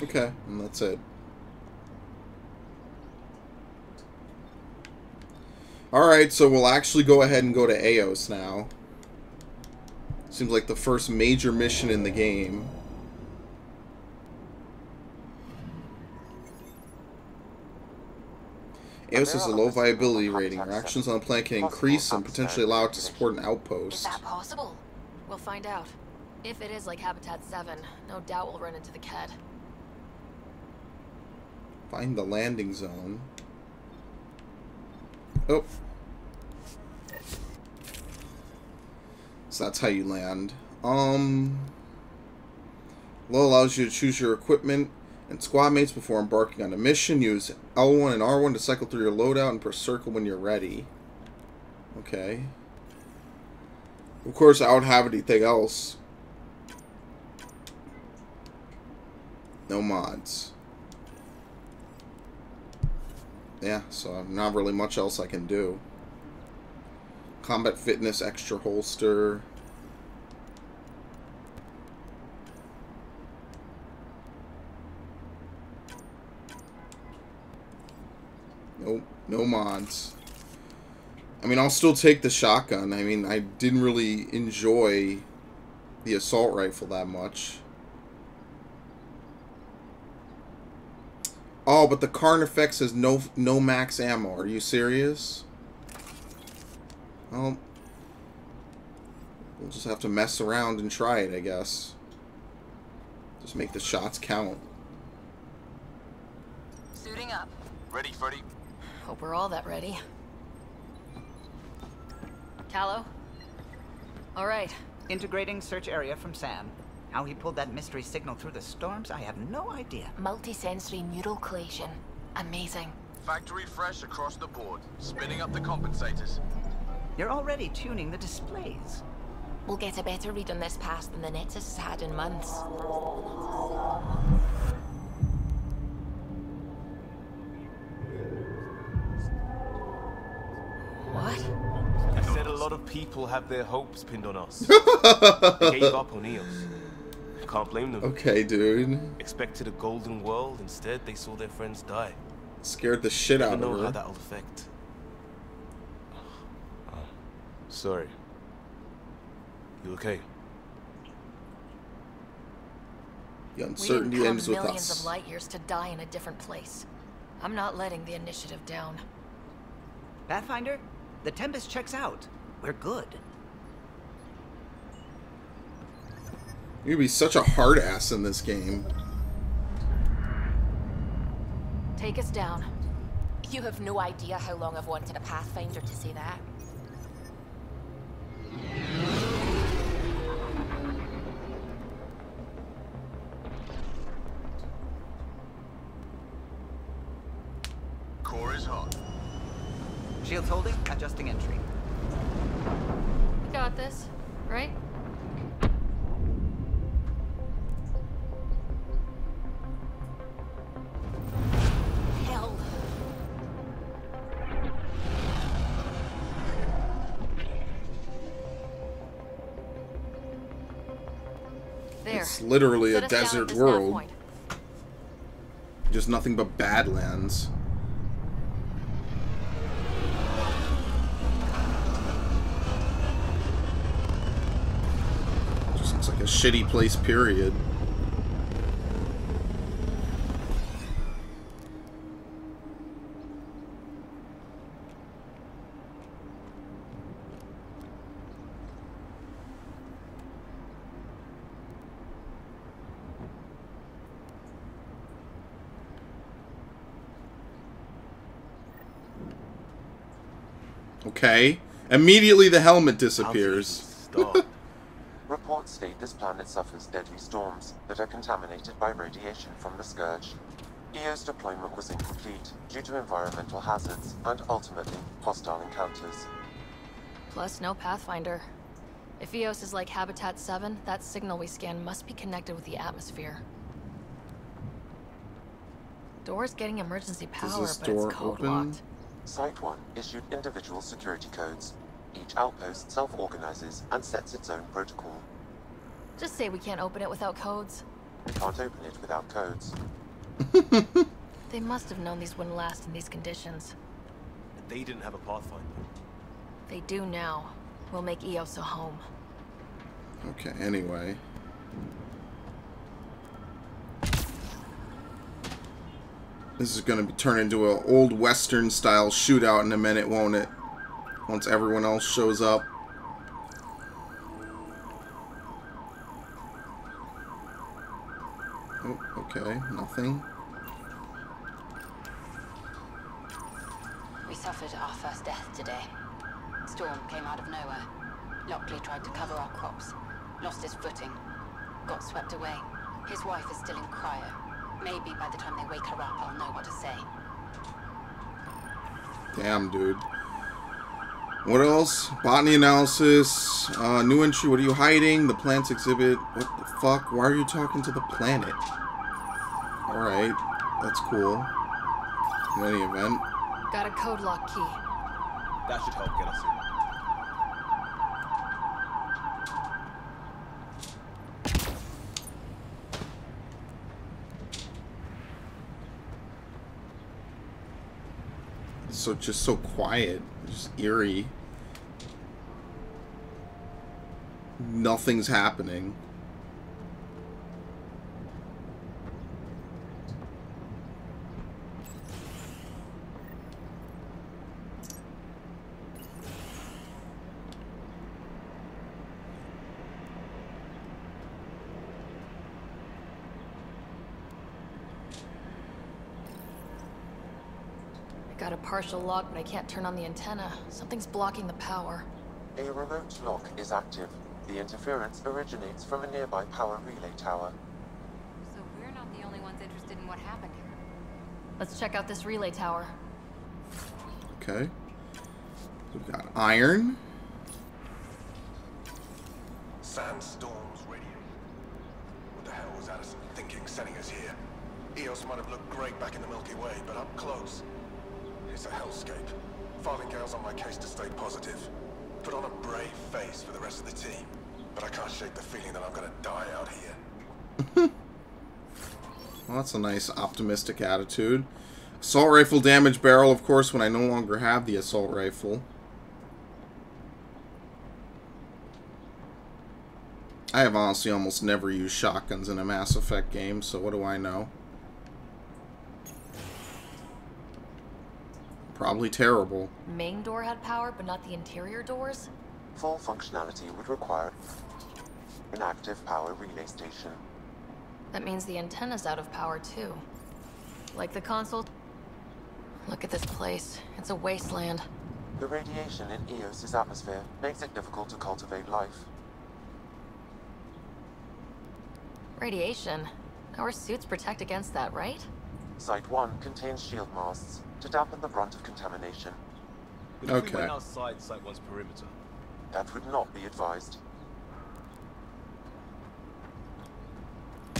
Okay, and that's it. Alright, so we'll actually go ahead and go to Eos now. Seems like the first major mission in the game. Eos has a low viability rating. Our actions on the planet can increase and potentially allow it to support an outpost. Is that possible? We'll find out. If it is like Habitat 7, no doubt we'll run into the CAD. Find the landing zone. Oh. So that's how you land. Low allows you to choose your equipment and squad mates before embarking on a mission. Use L1 and R1 to cycle through your loadout and press circle when you're ready. Okay. Of course, I don't have anything else. No mods. Yeah, so not really much else I can do. Combat fitness, extra holster. Nope, no mods. I mean, I'll still take the shotgun. I mean, I didn't really enjoy the assault rifle that much. Oh, but the Carnifex has no max ammo. Are you serious? Well, we'll just have to mess around and try it, I guess. Just make the shots count. Suiting up. Ready, Freddy? Hope we're all that ready. Callow? All right. Integrating search area from Sam. How he pulled that mystery signal through the storms, I have no idea. Multisensory neural collation. Amazing. Factory fresh across the board. Spinning up the compensators. You're already tuning the displays. We'll get a better read on this pass than the Nexus has had in months. What? I said a lot of people have their hopes pinned on us. They gave up on Eos. Can't blame them. Okay, dude. Expected a golden world, instead they saw their friends die. Scared the shit out of her. I don't know how that'll affect. Sorry. You okay? The uncertainty ends with millions us. of light years to die in a different place. I'm not letting the initiative down. Pathfinder, the Tempest checks out. We're good. You'd be such a hard ass in this game. Take us down. You have no idea how long I've wanted a Pathfinder to say that. Core is hot. Shields holding, adjusting entry. We got this, right? Hell. There. It's literally Set a us down at desert this nav world. point. Just nothing but badlands. a shitty place, period. Okay. Immediately the helmet disappears. Reports state this planet suffers deadly storms that are contaminated by radiation from the Scourge. EO's deployment was incomplete due to environmental hazards and ultimately hostile encounters. Plus, no Pathfinder. If EOS is like Habitat 7, that signal we scan must be connected with the atmosphere. Door's getting emergency power, but it's code locked. Site 1 issued individual security codes. Each outpost self-organizes and sets its own protocol. Just say we can't open it without codes. We can't open it without codes. They must have known these wouldn't last in these conditions. They didn't have a Pathfinder. They do now. We'll make EOS a home. Okay, anyway. This is gonna turn into an old Western style shootout in a minute, won't it? Once everyone else shows up. Oh, okay, nothing. We suffered our first death today. Storm came out of nowhere. Lockley tried to cover our crops. Lost his footing. Got swept away. His wife is still in cryo. Maybe by the time they wake her up, I'll know what to say. Damn, dude. What else? Botany analysis. New entry. What are you hiding? The plants exhibit. What the fuck? Why are you talking to the planet? Alright. That's cool. In any event. Got a code lock key. That should help get us in. So just so quiet, just eerie. Nothing's happening. Got a partial lock, but I can't turn on the antenna. Something's blocking the power. A remote lock is active. The interference originates from a nearby power relay tower. So we're not the only ones interested in what happened here. Let's check out this relay tower. Okay. We've got iron. Sandstorms radio. What the hell was Addison thinking sending us here? EOS might have looked great back in the Milky Way, but up close, it's a hellscape. Farthingale's on my case to stay positive. Put on a brave face for the rest of the team. But I can't shake the feeling that I'm gonna die out here. Well, that's a nice optimistic attitude. Assault rifle damage barrel, of course, when I no longer have the assault rifle. I have honestly almost never used shotguns in a Mass Effect game, so what do I know? Probably terrible. Main door had power, but not the interior doors? Full functionality would require an active power relay station. That means the antenna's out of power, too. Like the console. Look at this place. It's a wasteland. The radiation in EOS's atmosphere makes it difficult to cultivate life. Radiation? Our suits protect against that, right? Site 1 contains shield masts to dampen the brunt of contamination. But if we went outside Site 1's perimeter? That would not be advised.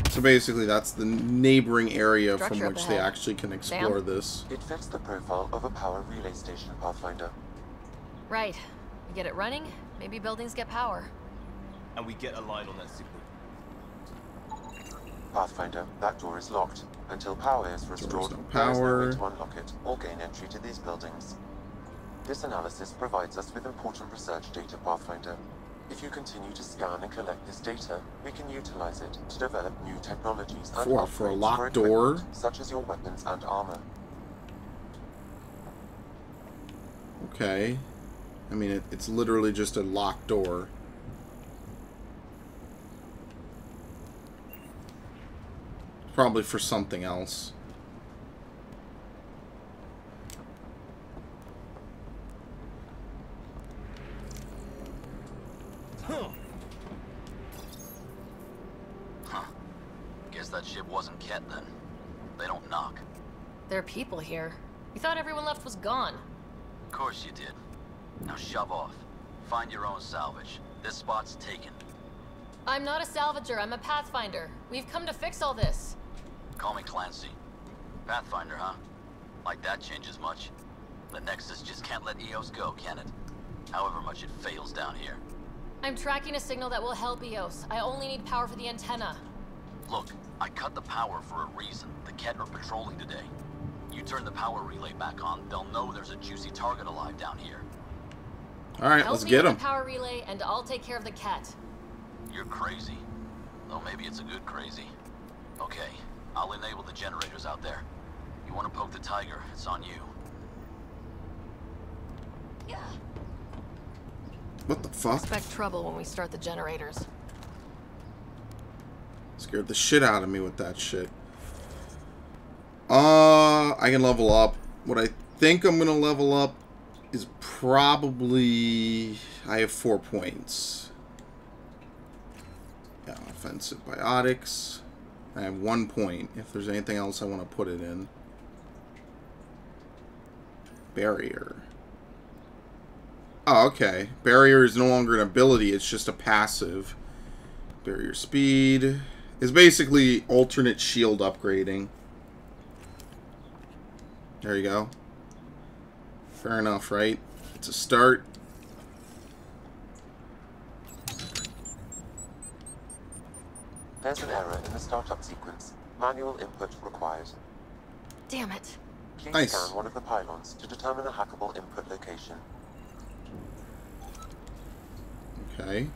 So basically that's the neighboring area Structure from up which they ahead. actually can explore Sam? this. It fits the profile of a power relay station, Pathfinder. Right. We get it running, maybe buildings get power. And we get a line on that signal. Pathfinder, that door is locked. Until power is restored, no there is no power. way to unlock it or gain entry to these buildings. This analysis provides us with important research data, Pathfinder. If you continue to scan and collect this data, we can utilize it to develop new technologies and For a upgrades locked for door? equipment, such as your weapons and armor. Okay. I mean, it's literally just a locked door. Probably for something else. Huh. Guess that ship wasn't Ket then. They don't knock. There are people here. We thought everyone left was gone. Of course you did. Now shove off. Find your own salvage. This spot's taken. I'm not a salvager, I'm a pathfinder. We've come to fix all this. Call me Clancy. Pathfinder, huh? Like that changes much. The Nexus just can't let EOS go, can it? However much it fails down here. I'm tracking a signal that will help EOS. I only need power for the antenna. Look, I cut the power for a reason. The Ket are patrolling today. You turn the power relay back on, they'll know there's a juicy target alive down here. Alright, let's get him. Help me with the power relay, and I'll take care of the cat. You're crazy. Though maybe it's a good crazy. Okay, I'll enable the generators out there. You want to poke the tiger, it's on you. Yeah. What the fuck? Expect trouble when we start the generators. Scared the shit out of me with that shit. I can level up. What I think I'm gonna level up is probably... I have 4 points. Yeah, offensive biotics. I have 1 point. If there's anything else I want to put it in. Barrier. Oh, okay. Barrier is no longer an ability, it's just a passive. Barrier speed is basically alternate shield upgrading. There you go. Fair enough, right? It's a start. There's an error in the startup sequence. Manual input required. Damn it. Please Nice. scan one of the pylons to determine a hackable input location. Okay.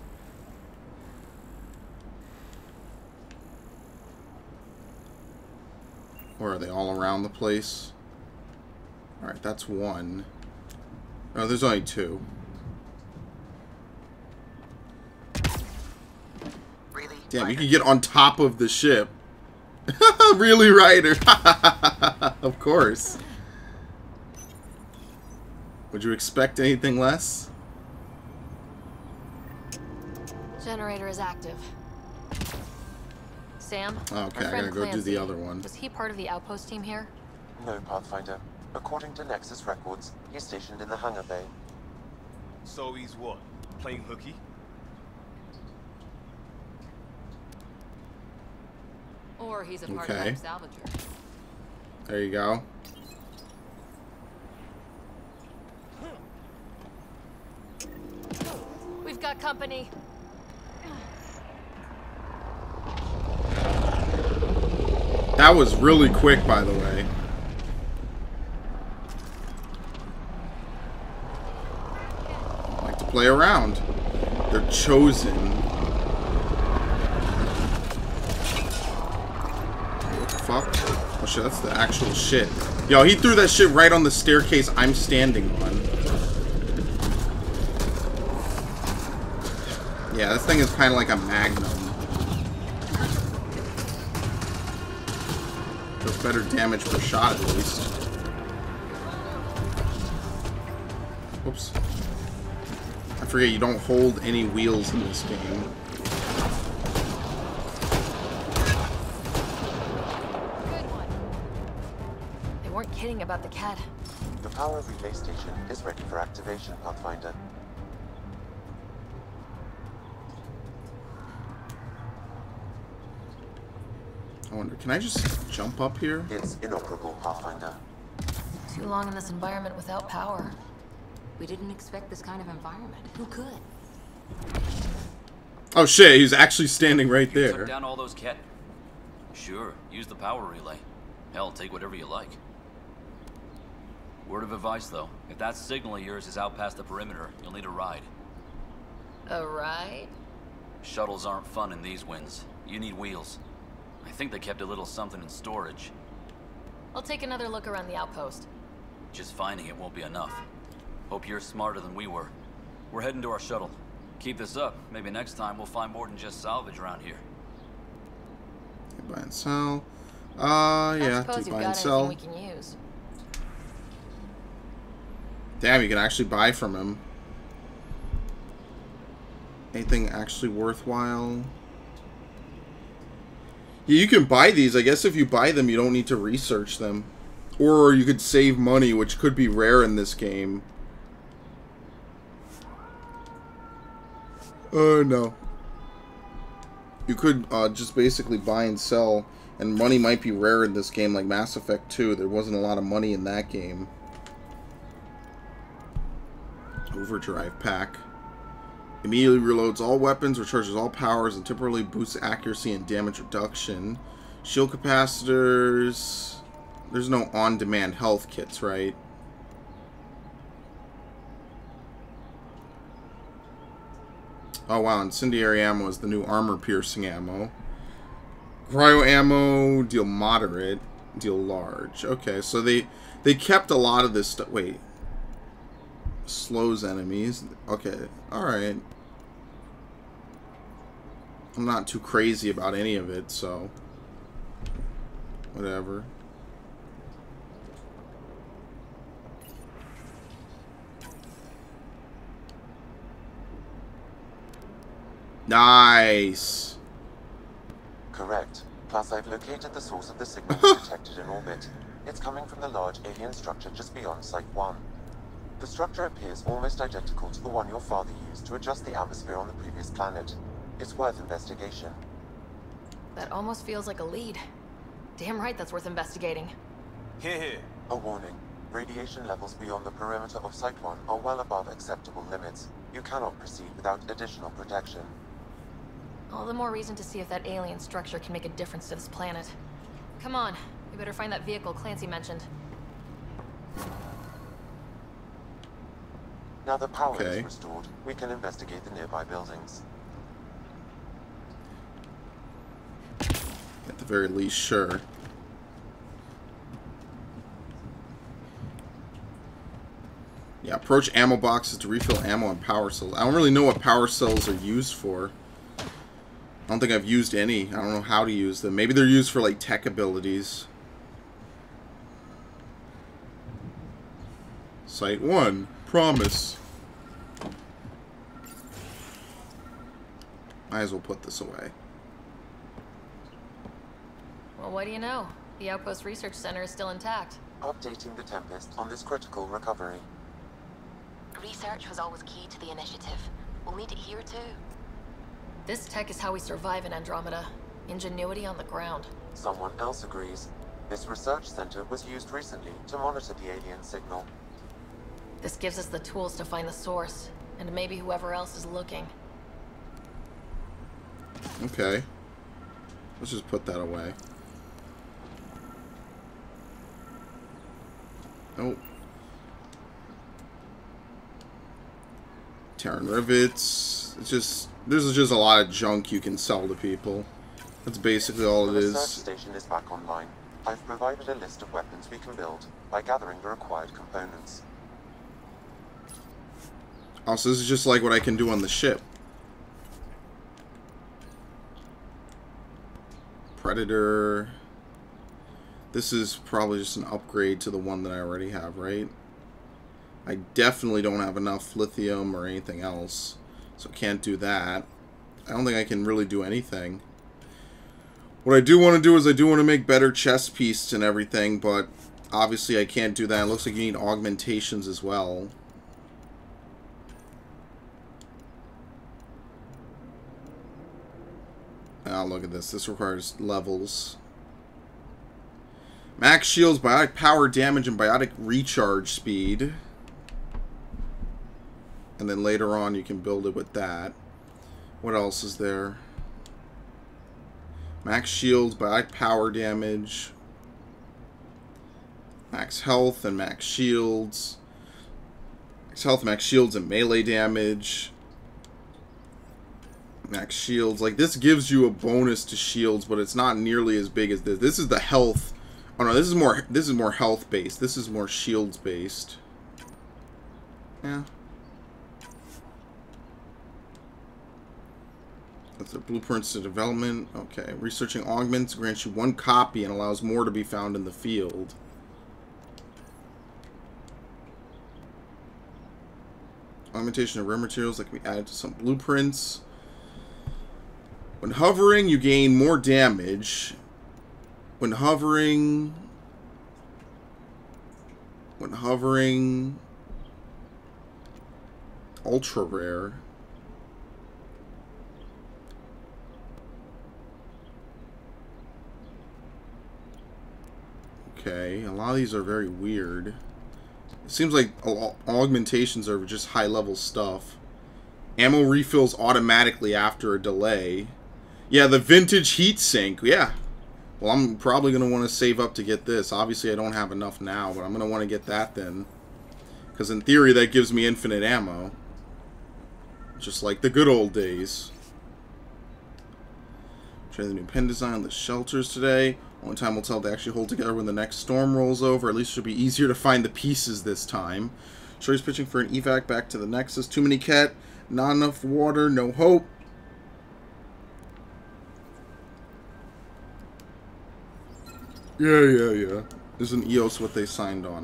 Or are they all around the place? Alright, that's 1. Oh, there's only 2. Really? Damn, you can get on top of the ship. Really, Ryder? Of course. Would you expect anything less? Generator is active. Sam? Okay, our I friend gotta go do Clancy, the other one. Was he part of the outpost team here? No, Pathfinder. According to Nexus records, he's stationed in the hangar bay. So he's what? Playing hooky? Or he's a part Okay. of that salvager. There you go. We've got company. That was really quick, by the way. I like to play around. They're chosen. What the fuck? Oh shit, that's the actual shit. Yo, he threw that shit right on the staircase I'm standing on. Yeah, this thing is kind of like a magnum. Does better damage per shot, at least. Oops. I forget you don't hold any wheels in this game. Good one. They weren't kidding about the cat. The power relay station is ready for activation, Pathfinder. I wonder, can I just jump up here? It's inoperable, Pathfinder. Too long in this environment without power. We didn't expect this kind of environment. Who could? Oh shit, he's actually standing right You there. took down all those Ket? Sure, use the power relay. Hell, take whatever you like. Word of advice, though. If that signal of yours is out past the perimeter, you'll need a ride. A ride? Shuttles aren't fun in these winds. You need wheels. I think they kept a little something in storage. I'll take another look around the outpost. Just finding it won't be enough. Hope you're smarter than we were. We're heading to our shuttle. Keep this up. Maybe next time we'll find more than just salvage around here. Buy and sell. Yeah, do buy and sell. We can use. Damn, you can actually buy from him. Anything actually worthwhile? Yeah, you can buy these. I guess if you buy them, you don't need to research them. Or you could save money, which could be rare in this game. No. You could just basically buy and sell, and money might be rare in this game, like Mass Effect 2. There wasn't a lot of money in that game. Overdrive pack. Immediately reloads all weapons, recharges all powers, and temporarily boosts accuracy and damage reduction. Shield capacitors. There's no on-demand health kits, right? Oh wow, incendiary ammo is the new armor-piercing ammo. Cryo ammo, deal moderate, deal large. Okay, so they kept a lot of this stuff. Wait. Slows enemies. Okay, alright. I'm not too crazy about any of it, so... whatever. Nice. Correct. Plus, I've located the source of the signal detected in orbit. It's coming from the large alien structure just beyond Site 1. The structure appears almost identical to the one your father used to adjust the atmosphere on the previous planet. It's worth investigation. That almost feels like a lead. Damn right that's worth investigating. Here. A warning. Radiation levels beyond the perimeter of Site 1 are well above acceptable limits. You cannot proceed without additional protection. All the more reason to see if that alien structure can make a difference to this planet. Come on, we better find that vehicle Clancy mentioned. Now that power is restored, we can investigate the nearby buildings. At the very least, sure. Yeah, approach ammo boxes to refill ammo and power cells. I don't really know what power cells are used for. I don't think I've used any. I don't know how to use them. Maybe they're used for, like, tech abilities. Site 1. Promise. Might as well put this away. Well, what do you know? The Outpost Research Center is still intact. Updating the Tempest on this critical recovery. Research was always key to the initiative. We'll need it here too. This tech is how we survive in Andromeda. Ingenuity on the ground. Someone else agrees. This research center was used recently to monitor the alien signal. This gives us the tools to find the source, and maybe whoever else is looking. Okay. Let's just put that away. Oh. Terran rivets. It's just... there's just a lot of junk you can sell to people. That's basically all it is. The research station is back online. I've provided a list of weapons we can build by gathering the required components. Also, this is just like what I can do on the ship. Predator. This is probably just an upgrade to the one that I already have, right? I definitely don't have enough lithium or anything else, so can't do that. I don't think I can really do anything. What I do want to do is I do want to make better chest pieces and everything, but obviously I can't do that. It looks like you need augmentations as well. Oh, look at this. This requires levels. Max shields, biotic power damage, and biotic recharge speed. And then later on you can build it with that. What else is there? Max shields, biotic power damage. Max health and max shields. Max health, max shields, and melee damage. Max shields. Like, this gives you a bonus to shields, but it's not nearly as big as this. This is the health. Oh no, this is more health based. This is more shields based. Yeah. That's the blueprints to development. Okay. Researching augments grants you 1 copy and allows more to be found in the field. Augmentation of rare materials that can be added to some blueprints. When hovering, you gain more damage. When hovering, ultra rare. Okay, a lot of these are very weird. It seems like augmentations are just high-level stuff. Ammo refills automatically after a delay. Yeah, the vintage heat sink. Yeah. Well, I'm probably going to want to save up to get this. Obviously, I don't have enough now, but I'm going to want to get that then. Because in theory, that gives me infinite ammo. Just like the good old days. Try the new pen design, the shelters today. Only time will tell if they actually hold together when the next storm rolls over. At least it should be easier to find the pieces this time. Shorty's pitching for an evac back to the Nexus. Too many cat, not enough water, no hope. Yeah. Isn't EOS what they signed on?